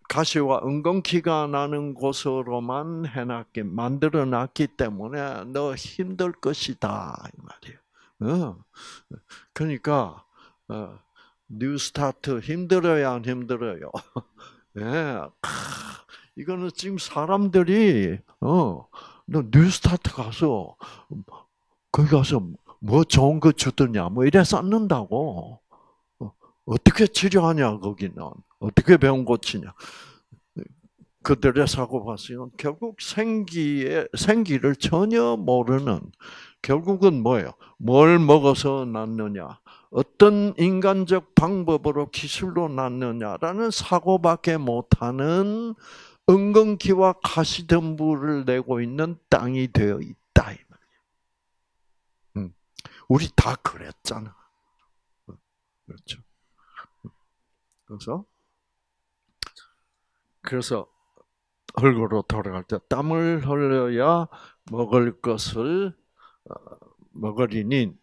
가시와 은근키가 나는 곳으로만 만들어놨기 때문에 너 힘들 것이다 이 말이에요. 그러니까 뉴스타트 힘들어야 안 힘들어요? 예, 이거는 지금 사람들이 너 뉴스타트 가서 거기 가서 뭐 좋은 거 주더냐 뭐 이래 쌓는다고. 어떻게 치료하냐 거기는 어떻게 병 고치냐. 그들의 사고방식은 결국 생기를 전혀 모르는, 결국은 뭐예요? 뭘 먹어서 낫느냐, 어떤 인간적 방법으로 기술로 낫느냐라는 사고밖에 못하는 은근키와 가시덤불을 내고 있는 땅이 되어 있다 이 말이에요. 우리 다 그랬잖아. 그렇죠. 그래서 흙으로 돌아갈 때 땀을 흘려야 먹을 것을 먹으리니,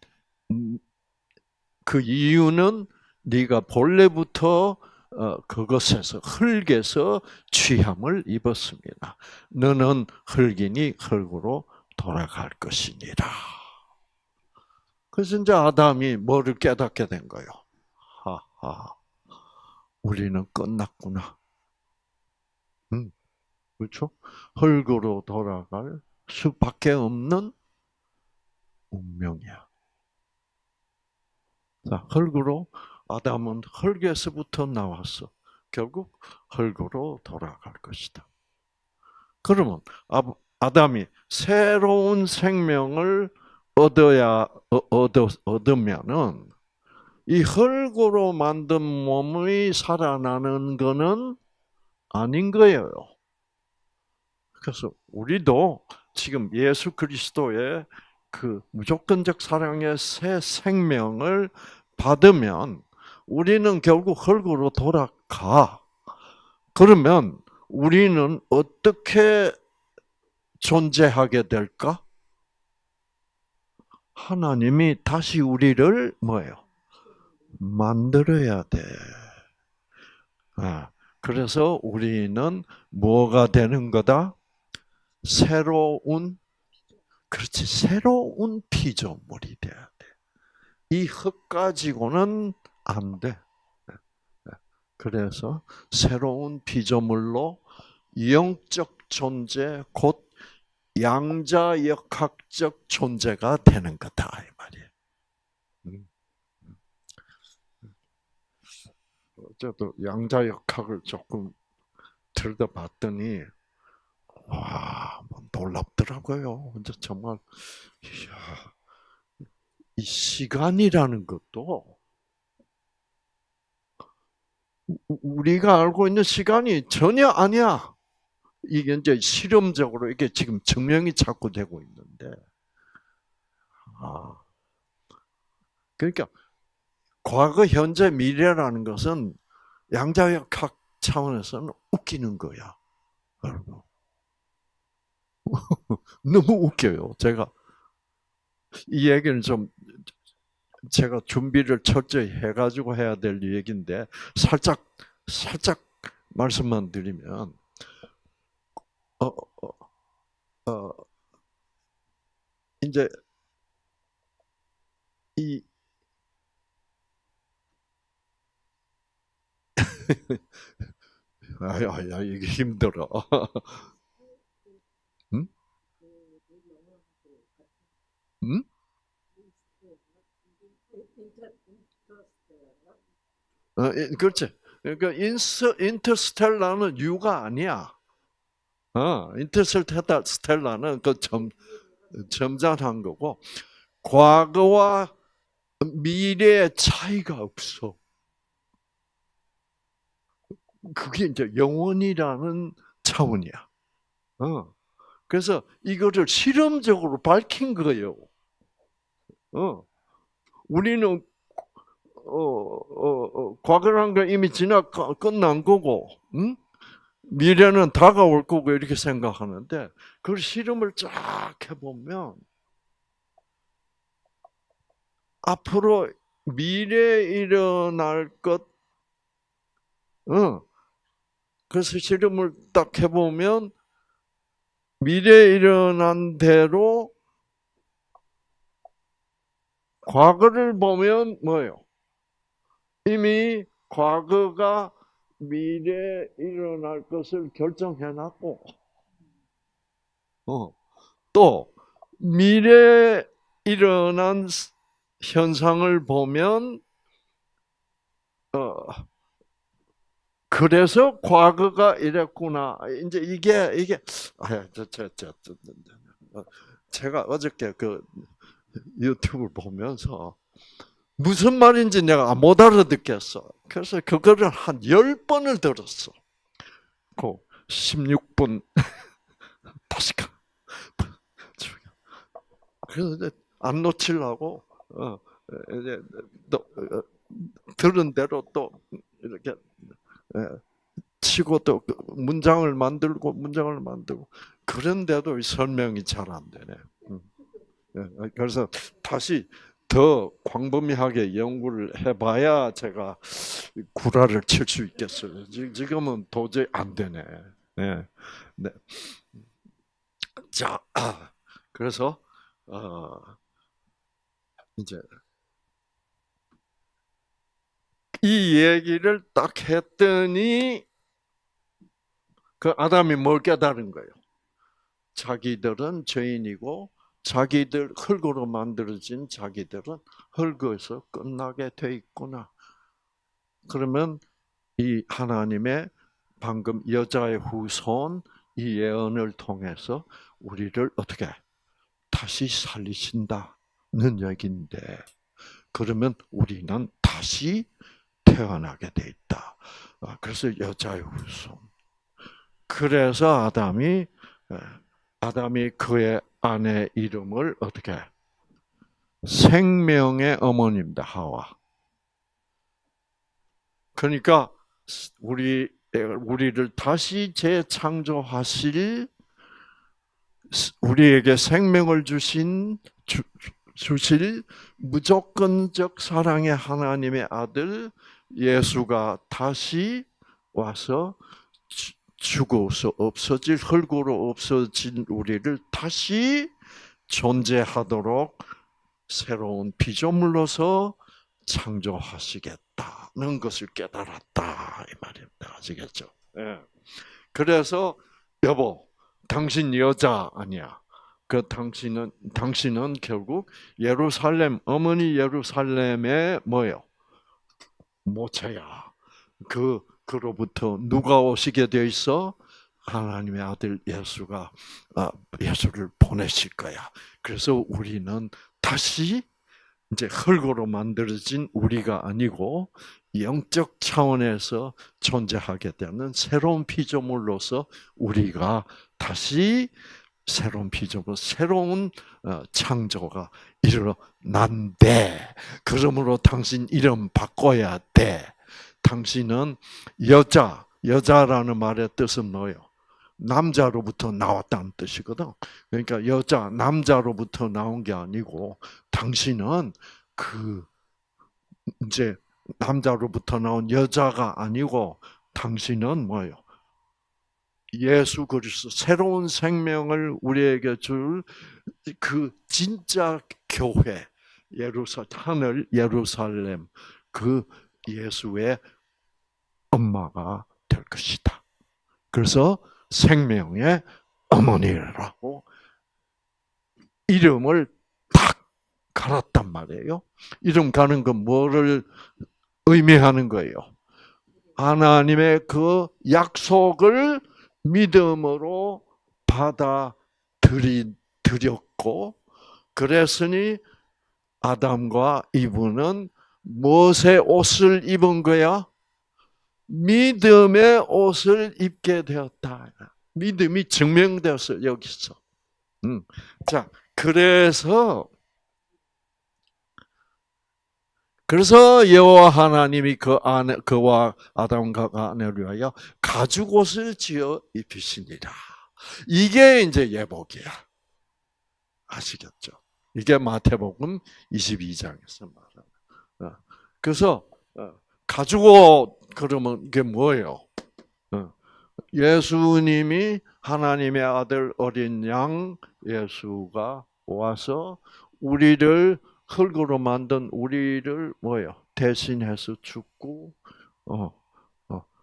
그 이유는 네가 본래부터 그것에서 흙에서 취함을 입었습니다. 너는 흙이니 흙으로 돌아갈 것이니라. 그래서 이제 아담이 뭐를 깨닫게 된 거예요? 하하, 우리는 끝났구나. 그렇죠? 흙으로 돌아갈 수밖에 없는 운명이야. 자, 흙으로 아담은 흙에서부터 나왔어. 결국 흙으로 돌아갈 것이다. 그러면 아담이 새로운 생명을 얻으면은 이 흙으로 만든 몸이 살아나는 것은 아닌 거예요. 그래서 우리도 지금 예수 그리스도의 그 무조건적 사랑의 새 생명을 받으면 우리는 결국 흙으로 돌아가. 그러면 우리는 어떻게 존재하게 될까? 하나님이 다시 우리를 뭐예요? 만들어야 돼. 그래서 우리는 뭐가 되는 거다? 새로운, 그렇지, 새로운 피조물이 돼야 돼. 이 흙 가지고는 안 돼. 그래서 새로운 피조물로 영적 존재, 곧 양자역학적 존재가 되는 거다, 이 말이에요. 어제도 양자역학을 조금 들여다봤더니, 와, 뭐 놀랍더라고요. 근데 정말, 이야, 이 시간이라는 것도 우리가 알고 있는 시간이 전혀 아니야. 이게 이제 실험적으로 이게 지금 증명이 자꾸 되고 있는데, 아, 그러니까 과거, 현재, 미래라는 것은 양자역학 차원에서는 웃기는 거야. 너무 웃겨요. 제가 이 얘기는 좀 제가 준비를 철저히 해가지고 해야 될 얘기인데 살짝 말씀만 드리면 어, 어, 이제 이 야, 이게 힘들어. 응? 응? 그렇지. 그러니까 인터스텔라는 유가 아니야. 인터스텔라는 그 점잖은 거고, 과거와 미래의 차이가 없어. 그게 이제 영원이라는 차원이야. 그래서 이거를 실험적으로 밝힌 거예요. 우리는 과거라는 건 이미 끝난 거고, 응? 미래는 다가올 거고 이렇게 생각하는데 그 실험을 쫙 해보면 앞으로 미래에 일어날 것, 그래서 실험을 딱 해보면 미래에 일어난 대로 과거를 보면 뭐예요? 이미 과거가 미래에 일어날 것을 결정해놨고, 또 미래에 일어난 현상을 보면, 그래서 과거가 이랬구나. 이제 이게 제가 어저께 그 유튜브를 보면서 무슨 말인지 내가 못 알아듣겠어. 그래서 그거를 한 10번을 들었어. 그 16분 다시 가. 그래서 안 놓치려고 이제 들은 대로 또 이렇게 치고 또 문장을 만들고 그런데도 설명이 잘 안 되네. 그래서 다시 더 광범위하게 연구를 해봐야 제가 구라를 칠 수 있겠어요. 지금은 도저히 안 되네. 네. 네. 자, 그래서 이제 이 얘기를 딱 했더니 그 아담이 뭘 깨달은 거예요? 자기들은 죄인이고 자기들 흙으로 만들어진 자기들은 흙에서 끝나게 돼 있구나. 그러면 이 하나님의 방금 여자의 후손 이 예언을 통해서 우리를 어떻게 다시 살리신다는 얘기인데, 그러면 우리는 다시 태어나게 돼 있다. 그래서 여자의 후손. 그래서 아담이 아담이 그의 아내 이름을 어떻게? 생명의 어머니입니다. 하와. 그러니까 우리를 다시 재창조하실 우리에게 생명을 주실 무조건적 사랑의 하나님의 아들 예수가 다시 와서 죽어서 없어질 흙으로 없어진 우리를 다시 존재하도록 새로운 피조물로서 창조하시겠다는 것을 깨달았다 이 말입니다. 아시겠죠? 예. 그래서 여보, 당신 여자 아니야. 당신은 결국 예루살렘 어머니 예루살렘의 뭐요? 모체야. 그로부터 누가 오시게 돼 있어? 하나님의 아들 예수를 보내실 거야. 그래서 우리는 다시 이제 흙으로 만들어진 우리가 아니고 영적 차원에서 존재하게 되는 새로운 피조물로서 우리가 다시 새로운 피조물, 새로운 창조가 일어난대. 그러므로 당신 이름 바꿔야 돼. 당신은 여자라는 말의 뜻은 뭐예요? 남자로부터 나왔다는 뜻이거든. 그러니까 남자로부터 나온 게 아니고 당신은 이제 남자로부터 나온 여자가 아니고 당신은 뭐예요? 예수 그리스도 새로운 생명을 우리에게 줄 그 진짜 교회 하늘 예루살렘 그 예수의 엄마가 될 것이다. 그래서 생명의 어머니라고 이름을 딱 갈았단 말이에요. 이름 가는 건 뭐를 의미하는 거예요? 하나님의 그 약속을 믿음으로 받아들였고, 그랬으니 아담과 이브는 무엇의 옷을 입은 거야? 믿음의 옷을 입게 되었다. 믿음이 증명되었어요, 여기서. 자, 그래서 여호와 하나님이 그와 아담과 아내를 위하여 가죽옷을 지어 입히시니라. 이게 이제 예복이야. 아시겠죠? 이게 마태복음 22장에서 말하는. 그래서 가죽옷 그러면 이게 뭐예요? 예수님이 하나님의 아들 어린 양 예수가 와서 우리를 흙으로 만든 우리를 뭐예요? 대신해서 죽고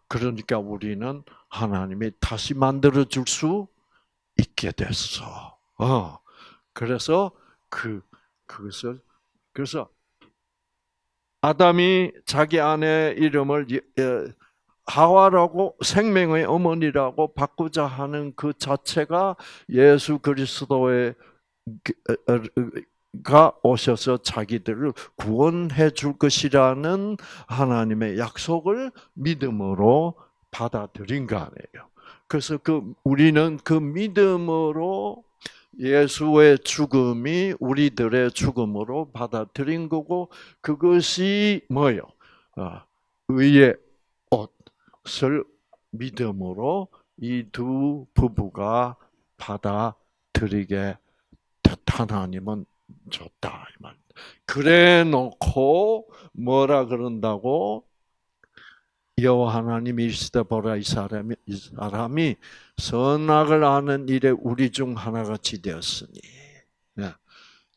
그러니까 우리는 하나님이 다시 만들어 줄 수 있게 됐어. 그래서 그래서 아담이 자기 아내 이름을 하와라고 생명의 어머니라고 바꾸자 하는 그 자체가 예수 그리스도의 가 오셔서 자기들을 구원해 줄 것이라는 하나님의 약속을 믿음으로 받아들인 거 아니에요. 그래서 우리는 그 믿음으로 예수의 죽음이 우리들의 죽음으로 받아들인 거고, 그것이 뭐예요? 의의 옷을 믿음으로 이 두 부부가 받아들이게 하나님은 줬다. 그래 놓고 뭐라 그런다고? 여호와 하나님이 이르시되 보라 이 사람이 선악을 아는 일에 우리 중 하나같이 되었으니.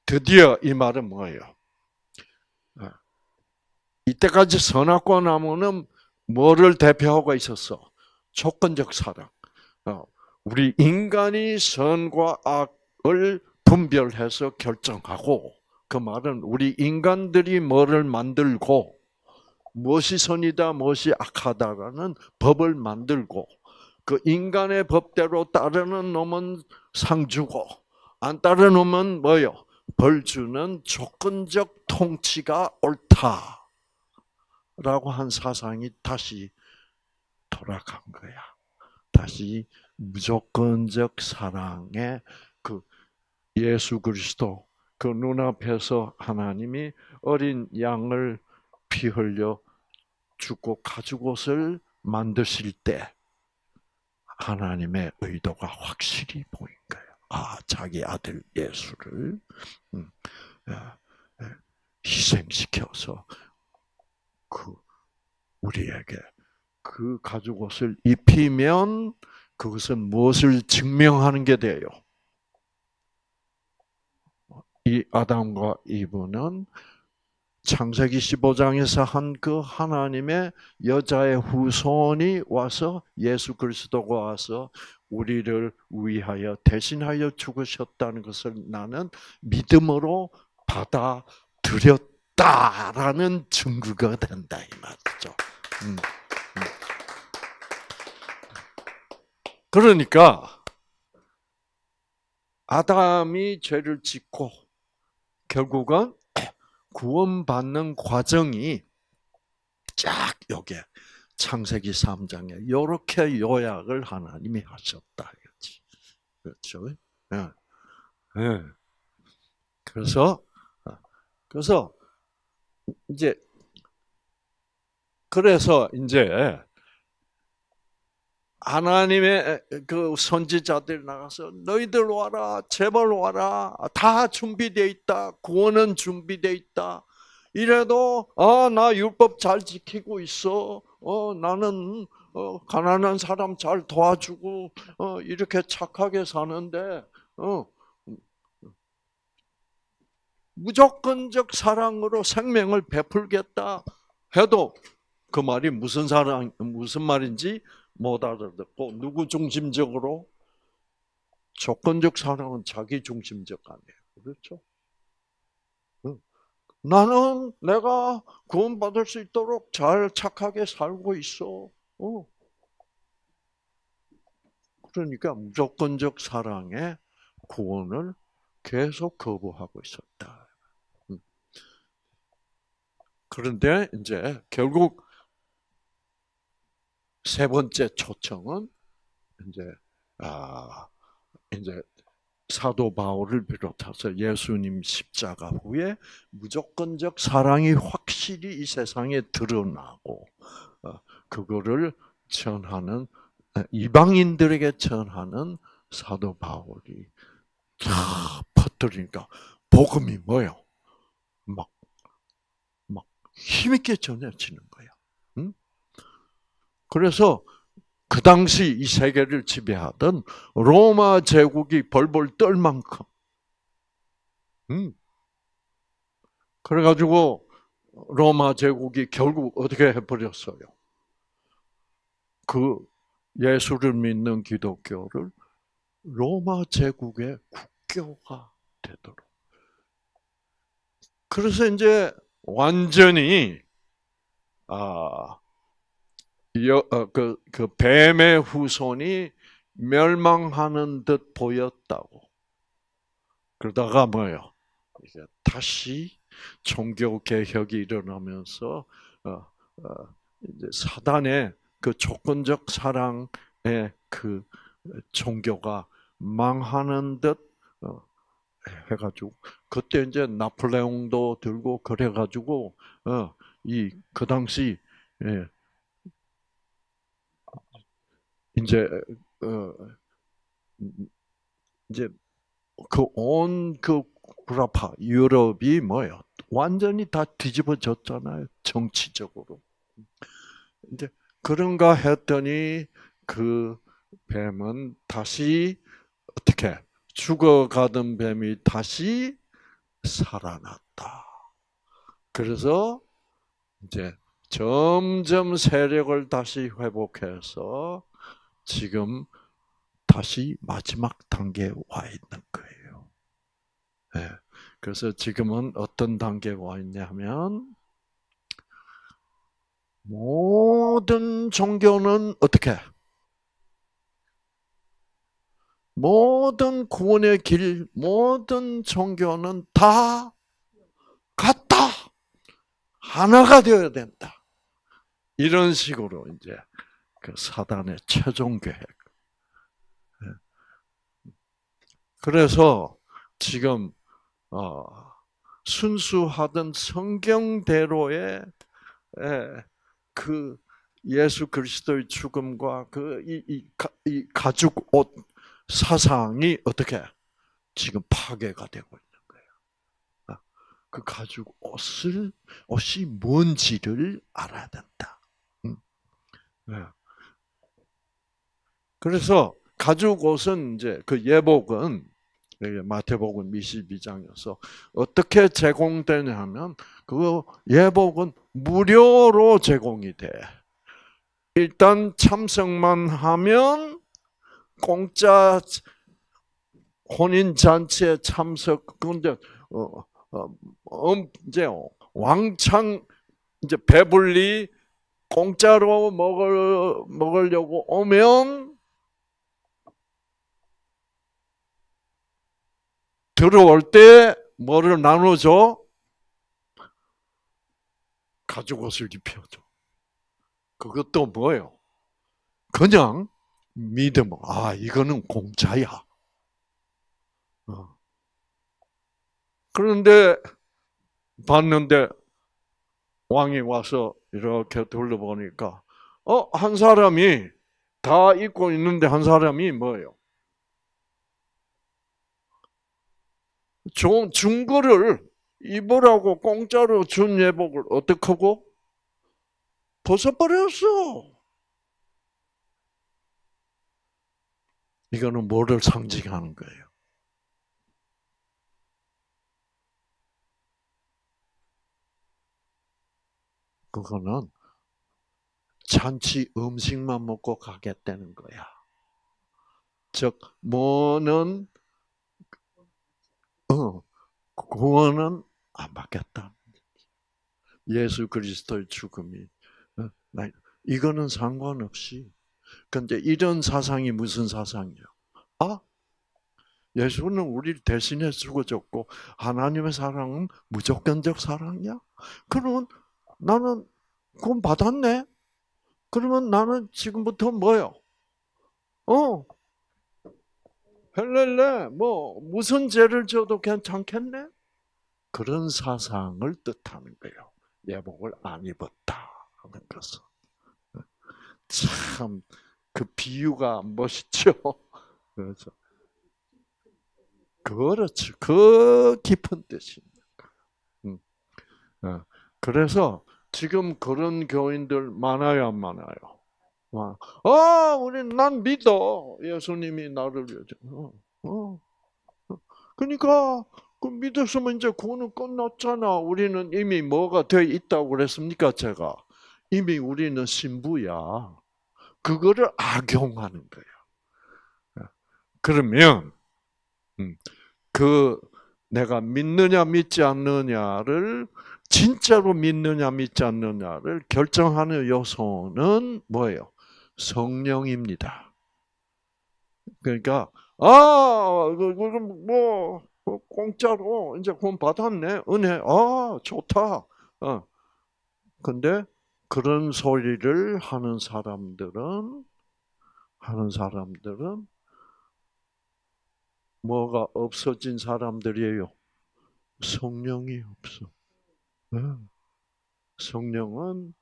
드디어 이 말은 뭐예요? 이때까지 선악과 나무는 뭐를 대표하고 있었어? 조건적 사랑. 우리 인간이 선과 악을 분별해서 결정하고, 그 말은 우리 인간들이 뭐를 만들고 무엇이 선이다 무엇이 악하다라는 법을 만들고, 그 인간의 법대로 따르는 놈은 상 주고 안 따르는 놈은 뭐요? 벌 주는 조건적 통치가 옳다라고 한 사상이 다시 돌아간 거야. 다시 무조건적 사랑의 그 예수 그리스도 그 눈앞에서 하나님이 어린 양을 피 흘려 죽고 가죽옷을 만드실 때 하나님의 의도가 확실히 보인 거예요. 자기 아들 예수를 예, 예, 희생시켜서 그 우리에게 그 가죽옷을 입히면 그것은 무엇을 증명하는 게 돼요? 이 아담과 이브는 창세기 15장에서 한 그 하나님의 여자의 후손이 와서 예수 그리스도가 와서 우리를 위하여 대신하여 죽으셨다는 것을 나는 믿음으로 받아들였다라는 증거가 된다 이 말이죠. 그러니까 아담이 죄를 짓고 결국은 구원받는 과정이 쫙 여기에 창세기 3장에 이렇게 요약을 하나님이 하셨다 이거지. 그렇죠? 네. 네. 그래서 이제 하나님의 그 선지자들이 나가서 너희들 와라, 제발 와라, 다 준비되어 있다, 구원은 준비되어 있다. 이래도 나 율법 잘 지키고 있어. 나는 가난한 사람 잘 도와주고 이렇게 착하게 사는데 무조건적 사랑으로 생명을 베풀겠다 해도 그 말이 무슨 말인지 못 알아듣고 누구 중심적으로? 조건적 사랑은 자기 중심적 아니에요. 그렇죠? 나는 내가 구원받을 수 있도록 잘 착하게 살고 있어. 그러니까 무조건적 사랑의 구원을 계속 거부하고 있었다. 그런데 이제 결국 세 번째 초청은 이제 사도 바울을 비롯해서 예수님 십자가 후에 무조건적 사랑이 확실히 이 세상에 드러나고 그거를 전하는 이방인들에게 전하는 사도 바울이 다 퍼뜨리니까 복음이 뭐요? 막 힘있게 전해지는 거야. 응? 그래서 그 당시 이 세계를 지배하던 로마 제국이 벌벌 떨 만큼, 그래가지고 로마 제국이 결국 어떻게 해버렸어요? 그 예수를 믿는 기독교를 로마 제국의 국교가 되도록. 그래서 이제 완전히 그 뱀의 후손이 멸망하는 듯 보였다고. 그러다가 뭐예요? 이제 다시 종교 개혁이 일어나면서 이제 사단의 그 조건적 사랑의 그 종교가 망하는 듯 해가지고 그때 이제 나폴레옹도 들고 그래가지고 그 당시 이제 이제 그 온 그 구라파 유럽이 뭐예요? 완전히 다 뒤집어졌잖아요. 정치적으로. 이제 그런가 했더니 그 뱀은 다시 어떻게 죽어가던 뱀이 다시 살아났다. 그래서 이제 점점 세력을 다시 회복해서 지금 다시 마지막 단계에 와 있는 거예요. 네. 그래서 지금은 어떤 단계에 와 있냐면 모든 종교는 어떻게? 모든 구원의 길, 모든 종교는 다 같다. 하나가 되어야 된다. 이런 식으로 이제 그 사단의 최종 계획. 그래서 지금 순수하던 성경대로의 그 예수 그리스도의 죽음과 이 가죽 옷 사상이 어떻게 지금 파괴가 되고 있는 거예요. 그 가죽 옷이 뭔지를 알아야 된다. 네. 그래서 가죽 옷은 이제 그 예복은 마태복음 22장이어서 어떻게 제공되냐면 그 예복은 무료로 제공이 돼. 일단 참석만 하면 공짜 혼인 잔치에 참석. 근데 이제 왕창 이제 배불리 공짜로 먹으려고 오면 들어올 때 뭐를 나눠줘? 가죽 옷을 입혀줘. 그것도 뭐예요? 그냥 믿음. 이거는 공짜야. 그런데 봤는데 왕이 와서 이렇게 둘러보니까 한 사람이 다 입고 있는데 한 사람이 뭐예요? 중고를 입으라고 공짜로 준 예복을 어떻게 하고? 벗어버렸어. 이거는 뭐를 상징하는 거예요? 그거는 잔치 음식만 먹고 가겠다는 거야. 즉, 뭐는 구원은 안 받겠다. 예수 그리스도의 죽음이. 이거는 상관없이. 근데 이런 사상이 무슨 사상이에요? 예수는 우리를 대신해 죽어줬고 하나님의 사랑은 무조건적 사랑이야? 그러면 나는 구원 받았네? 그러면 나는 지금부터 뭐요? 헬렐레, 무슨 죄를 져도 괜찮겠네? 그런 사상을 뜻하는 거예요. 예복을 안 입었다 하는 것은. 참, 그 비유가 멋있죠? 그래서, 그렇죠. 그 깊은 뜻입니다. 음, 그래서 지금 그런 교인들 많아요, 안 많아요? 우리 난 믿어. 예수님이 나를 위해서. 그러니까 그 믿었으면 이제 구원은 끝났잖아. 우리는 이미 뭐가 되어 있다고 그랬습니까, 제가? 이미 우리는 신부야. 그거를 악용하는 거예요. 그러면 그 내가 믿느냐 믿지 않느냐를 진짜로 믿느냐 믿지 않느냐를 결정하는 요소는 뭐예요? 성령입니다. 그러니까 그뭐 공짜로 이제 구원 받았네. 은혜. 좋다. 근데 그런 소리를 하는 사람들은 뭐가 없어진 사람들이에요. 성령이 없어. 네. 성령은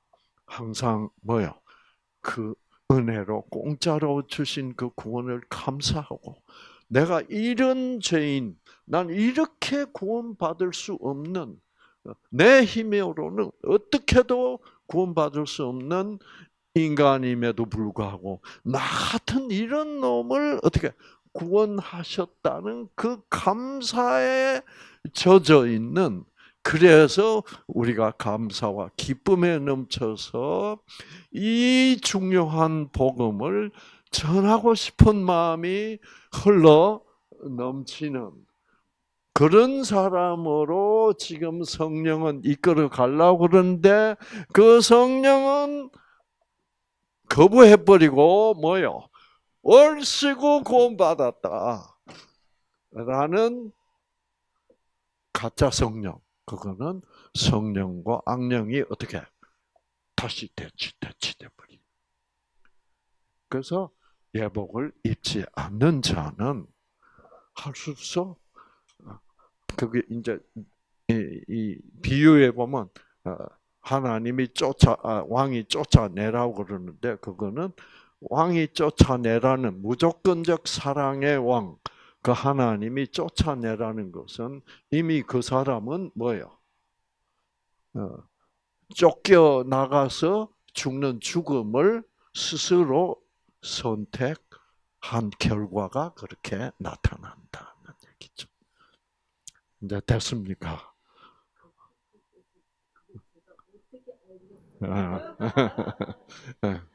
항상 뭐요? 그 은혜로 공짜로 주신 그 구원을 감사하고 내가 이런 죄인, 난 이렇게 구원받을 수 없는 내 힘으로는 어떻게도 구원받을 수 없는 인간임에도 불구하고 나 같은 이런 놈을 어떻게 구원하셨다는 그 감사에 젖어 있는, 그래서 우리가 감사와 기쁨에 넘쳐서 이 중요한 복음을 전하고 싶은 마음이 흘러 넘치는 그런 사람으로 지금 성령은 이끌어 가려고 그러는데 그 성령은 거부해버리고 뭐요? 얼씨구 구원받았다 라는 가짜 성령. 그거는 성령과 악령이 어떻게 다시 대치돼버리. 그래서 예복을 입지 않는 자는 할 수 없어. 그게 이제 이 비유에 보면 하나님이 왕이 쫓아내라고 그러는데 그거는 왕이 쫓아내라는 무조건적 사랑의 왕, 그 하나님이 쫓아내라는 것은 이미 그 사람은 뭐예요? 쫓겨 나가서 죽는 죽음을 스스로 선택한 결과가 그렇게 나타난다는 얘기죠. 이제 됐습니까?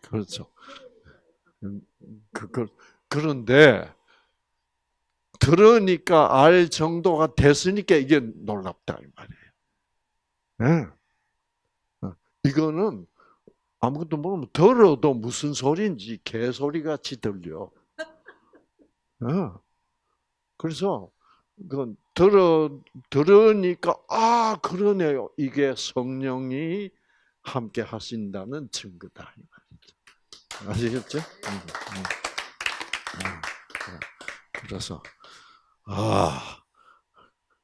그렇죠. 그, 그런데 들으니까 알 정도가 됐으니까 이게 놀랍다 이 말이에요. 이거는 아무것도 모르면 들어도 무슨 소리인지 개소리 같이 들려. 그래서 그건 들으니까 그러네요. 이게 성령이 함께 하신다는 증거다. 아시겠죠? 그래서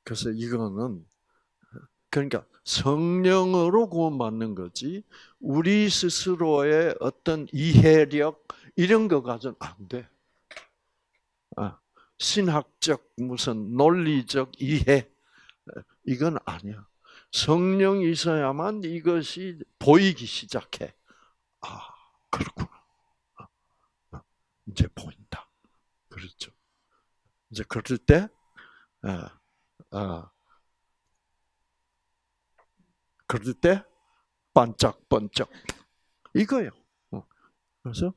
그래서 이거는 그러니까 성령으로 구원받는 거지 우리 스스로의 어떤 이해력 이런 거 가지고는 안 돼. 신학적 무슨 논리적 이해 이건 아니야. 성령이 있어야만 이것이 보이기 시작해. 그렇구나. 이제 보인다. 그렇죠. 이제 그럴 때, 그럴 때 반짝반짝 이거예요. 그래서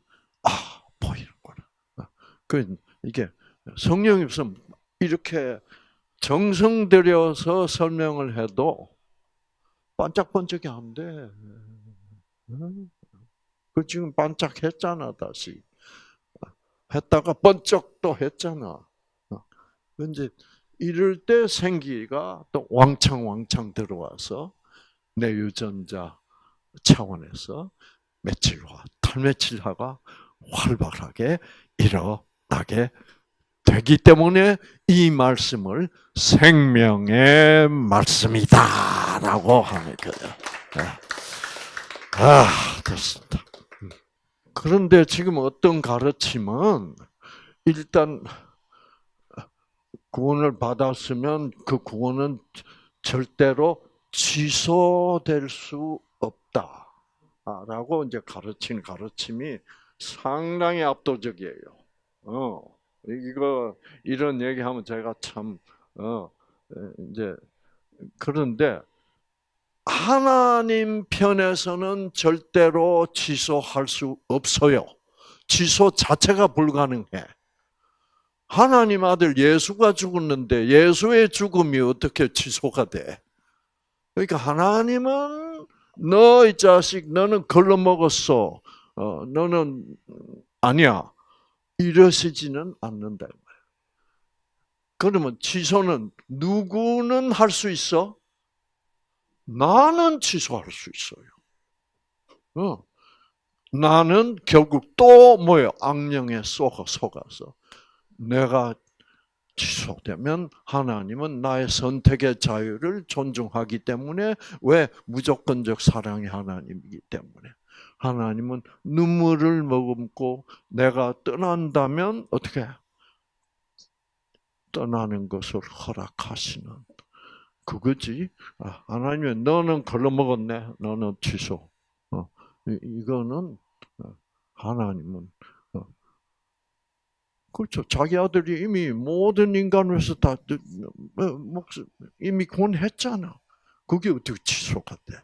보이는구나. 이게 성령이 없으면 이렇게 정성 들여서 설명을 해도 반짝반짝이 안 돼. 그 지금 반짝했잖아 다시. 했다가 번쩍 또 했잖아. 이제 이럴 때 생기가 또 왕창 들어와서 내 유전자 차원에서 며칠화, 탈며칠화가 활발하게 일어나게 되기 때문에 이 말씀을 생명의 말씀이다라고 하는 거예요. 됐습니다. 그런데 지금 어떤 가르침은 일단 구원을 받았으면 그 구원은 절대로 취소될 수 없다라고 이제 가르치는 가르침이 상당히 압도적이에요. 이거 이런 얘기하면 제가 참 이제 그런데 하나님 편에서는 절대로 취소할 수 없어요. 취소 자체가 불가능해. 하나님 아들 예수가 죽었는데 예수의 죽음이 어떻게 취소가 돼? 그러니까 하나님은 너 이 자식 너는 걸러먹었어. 너는 아니야. 이러시지는 않는다. 그러면 취소는 누구는 할 수 있어? 나는 취소할 수 있어요. 나는 결국 또 뭐예요? 악령에 속아서 내가 취소되면 하나님은 나의 선택의 자유를 존중하기 때문에 왜 무조건적 사랑의 하나님이기 때문에 하나님은 눈물을 머금고 내가 떠난다면 어떻게 떠나는 것을 허락하시는 그거지. 하나님이 너는 걸러먹었네. 너는 취소. 이거는 하나님은 그렇죠. 자기 아들이 이미 모든 인간으로서 다 이미 구원했잖아. 그게 어떻게 취소가 돼?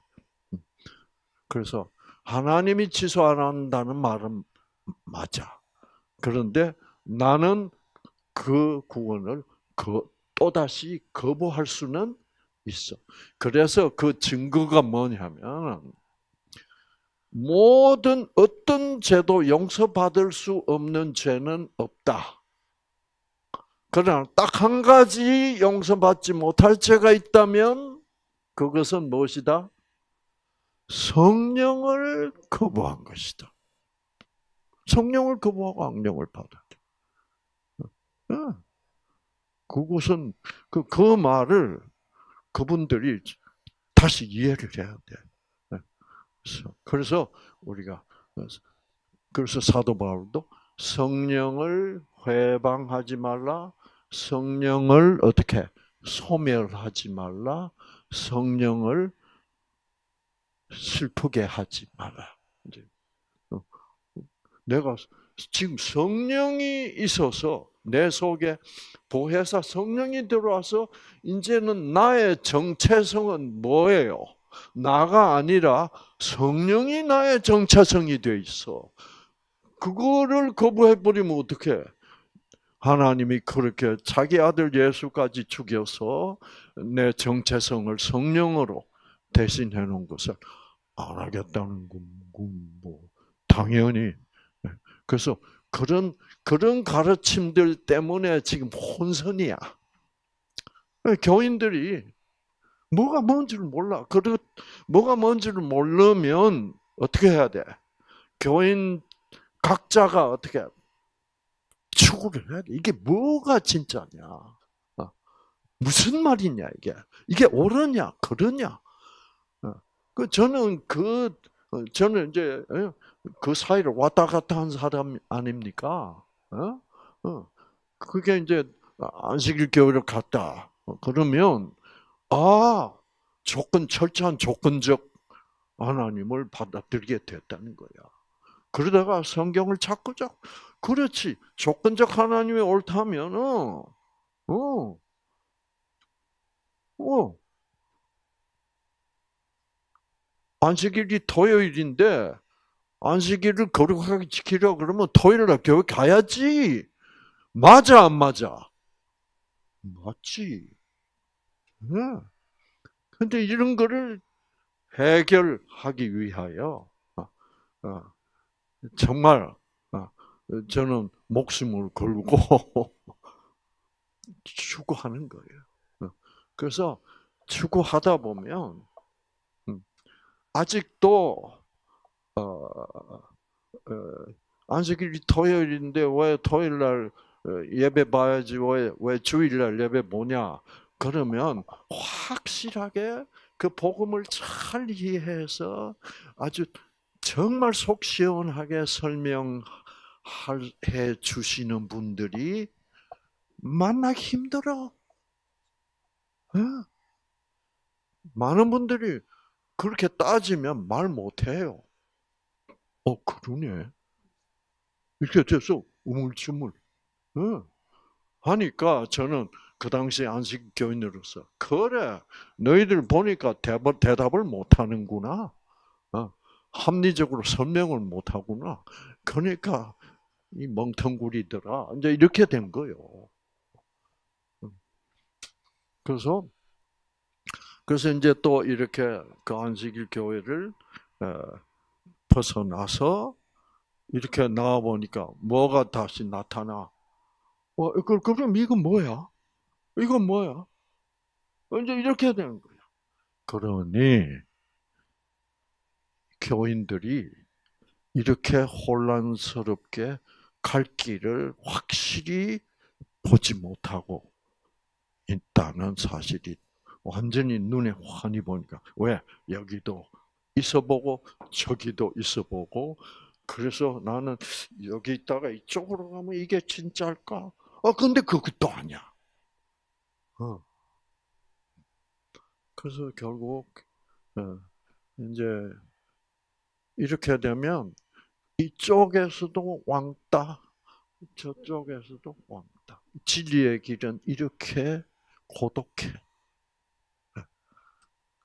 그래서 하나님이 취소 안 한다는 말은 맞아. 그런데 나는 그 구원을 또다시 거부할 수는 있어. 그래서 그 증거가 뭐냐면 모든 어떤 죄도 용서받을 수 없는 죄는 없다. 그러나 딱 한 가지 용서받지 못할 죄가 있다면 그것은 무엇이다? 성령을 거부한 것이다. 성령을 거부하고 악령을 받아. 그것은 그 말을 그분들이 다시 이해를 해야 돼. 그래서 우리가 그래서 사도 바울도 성령을 회방하지 말라, 성령을 어떻게 소멸하지 말라, 성령을 슬프게 하지 말라. 이제 내가 지금 성령이 있어서 내 속에 보혜사 성령이 들어와서 이제는 나의 정체성은 뭐예요? 나가 아니라 성령이 나의 정체성이 돼 있어. 그거를 거부해버리면 어떡해? 하나님이 그렇게 자기 아들 예수까지 죽여서 내 정체성을 성령으로 대신해 놓은 것을 안 하겠다는 건 뭐 당연히. 그래서 그런 가르침들 때문에 지금 혼선이야. 교인들이 뭐가 뭔지를 몰라. 뭐가 뭔지를 모르면 어떻게 해야 돼? 교인 각자가 어떻게 추구를 해야 돼. 이게 뭐가 진짜냐? 무슨 말이냐 이게? 이게 옳으냐, 그러냐? 저는 이제 그 사이를 왔다 갔다 한 사람 아닙니까? 그게 이제 안식일 교회를 갔다. 그러면 철저한 조건적 하나님을 받아들이게 됐다는 거야. 그러다가 성경을 자꾸 그렇지. 조건적 하나님이 옳다면은 어, 어, 안식일이 토요일인데 안식일을 거룩하게 지키려 그러면 토요일날 교회 가야지. 맞아, 안 맞아? 맞지. 네. 근데 이런 거를 해결하기 위하여 어, 정말 저는 목숨을 걸고 추구하는 거예요. 그래서 추구하다 보면 아직도 안식일이 토요일인데 왜 토요일날 예배 봐야지 왜 주일날 예배 보냐? 그러면 확실하게 그 복음을 잘 이해해서 아주 정말 속 시원하게 설명해 주시는 분들이 만나기 힘들어. 많은 분들이 그렇게 따지면 말 못해요. 그러네. 이렇게 돼서 우물쭈물 하니까 저는 그 당시 안식 교인으로서 그래 너희들 보니까 대답을 못하는구나. 합리적으로 설명을 못하구나. 그러니까 이 멍텅구리들아 이제 이렇게 된 거예요. 그래서 이제 또 이렇게 그 안식일 교회를 벗어나서 이렇게 나와 보니까 뭐가 다시 나타나? 그럼 이건 뭐야? 이건 뭐야? 이제 이렇게 되는 거야. 그러니 교인들이 이렇게 혼란스럽게 갈 길을 확실히 보지 못하고 있다는 사실이 완전히 눈에 환히 보니까 왜 여기도 있어보고 저기도 있어보고 그래서 나는 여기 있다가 이쪽으로 가면 이게 진짜일까? 근데 그것도 아니야. 그래서 결국 이제 이렇게 되면 이쪽에서도 왕따, 저쪽에서도 왕따. 진리의 길은 이렇게 고독해.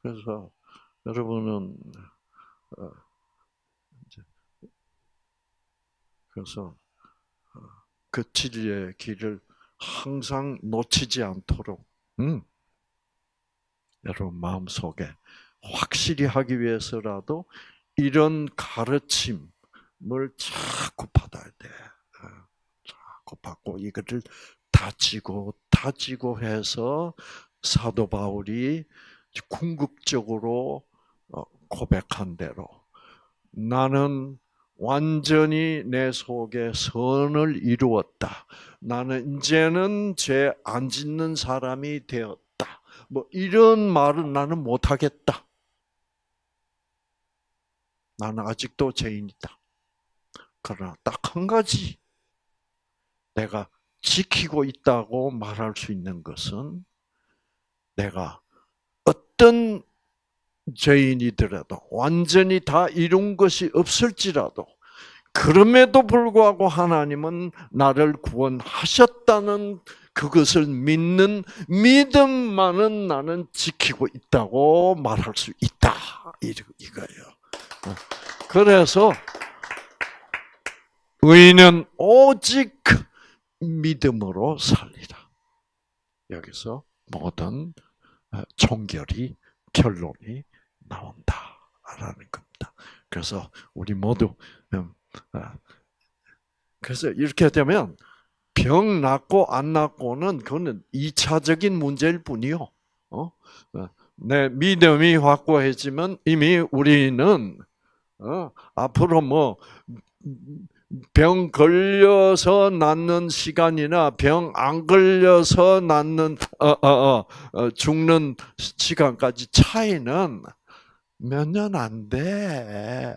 그래서 여러분은 그래서 그 진리의 길을 항상 놓치지 않도록 여러분 마음속에 확실히 하기 위해서라도 이런 가르침을 자꾸 받아야 돼. 자꾸 받고 이거를 다지고 해서 사도 바울이 궁극적으로 고백한 대로 나는 완전히 내 속에 선을 이루었다. 나는 이제는 죄 안 짓는 사람이 되었다. 뭐 이런 말은 나는 못하겠다. 나는 아직도 죄인이다. 그러나 딱 한 가지 내가 지키고 있다고 말할 수 있는 것은 내가 어떤 죄인이더라도 완전히 다 이룬 것이 없을지라도 그럼에도 불구하고 하나님은 나를 구원하셨다는 그것을 믿는 믿음만은 나는 지키고 있다고 말할 수 있다. 이거예요. 그래서 의인은 오직 믿음으로 살리라. 여기서 모든 종결이 결론이 나온다라는 겁니다. 그래서 우리 모두 그래서 이렇게 되면 병 낫고 안 낫고는 그거는 2차적인 문제일 뿐이요. 내 믿음이 확고해지면 이미 우리는 앞으로 뭐 병 걸려서 낫는 시간이나 병 안 걸려서 낫는 죽는 시간까지 차이는 몇 년 안 돼.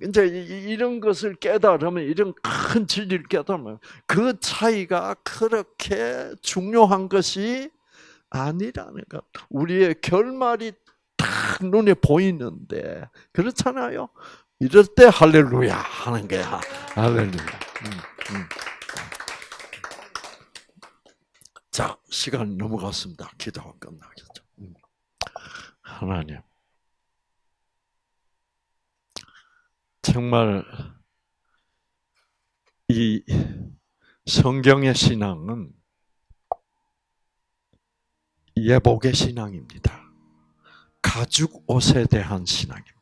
이제 이런 것을 깨달으면 이런 큰 진리를 깨달으면 그 차이가 그렇게 중요한 것이 아니라는 것. 우리의 결말이 딱 눈에 보이는데 그렇잖아요. 이럴 때 할렐루야 하는 거야. 할렐루야. 자, 시간 넘어갔습니다. 기도가 끝나겠죠. 하나님, 정말 이 성경의 신앙은 예복의 신앙입니다. 가죽 옷에 대한 신앙입니다.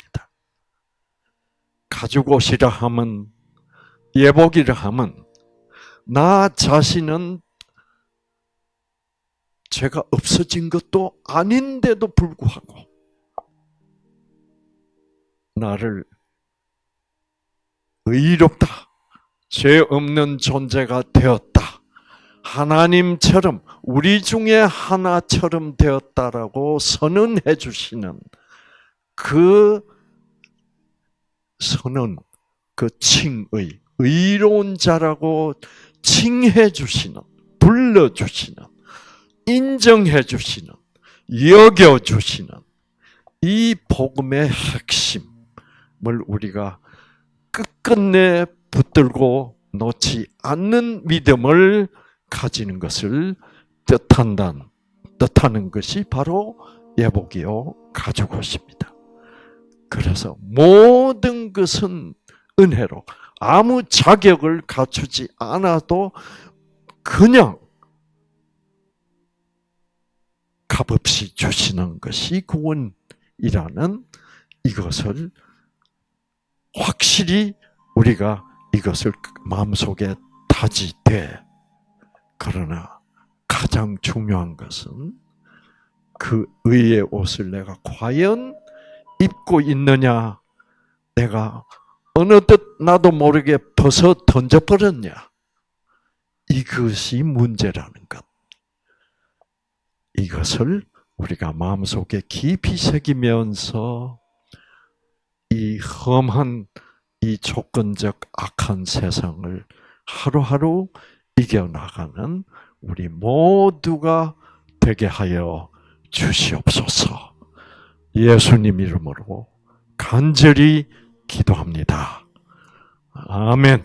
가죽 옷이라 하면, 예복이라 하면 나 자신은 죄가 없어진 것도 아닌데도 불구하고 나를 의롭다, 죄 없는 존재가 되었다, 하나님처럼 우리 중에 하나처럼 되었다라고 선언해 주시는 그 선언, 그 칭의, 의로운 자라고 칭해 주시는, 불러 주시는, 인정해 주시는, 여겨 주시는 이 복음의 핵심을 우리가 끝끝내 붙들고 놓지 않는 믿음을 가지는 것을 뜻하는 것이 바로 예복이요 가죽 옷입니다. 그래서 모든 것은 은혜로 아무 자격을 갖추지 않아도 그냥 값없이 주시는 것이 구원이라는 이것을 확실히 우리가 이것을 마음속에 다지되, 그러나 가장 중요한 것은 그 의의 옷을 내가 과연 입고 있느냐, 내가 어느덧 나도 모르게 벗어 던져버렸냐, 이것이 문제라는 것. 이것을 우리가 마음속에 깊이 새기면서 이 험한 이 조건적 악한 세상을 하루하루 이겨나가는 우리 모두가 되게 하여 주시옵소서. 예수님 이름으로 간절히 기도합니다. 아멘.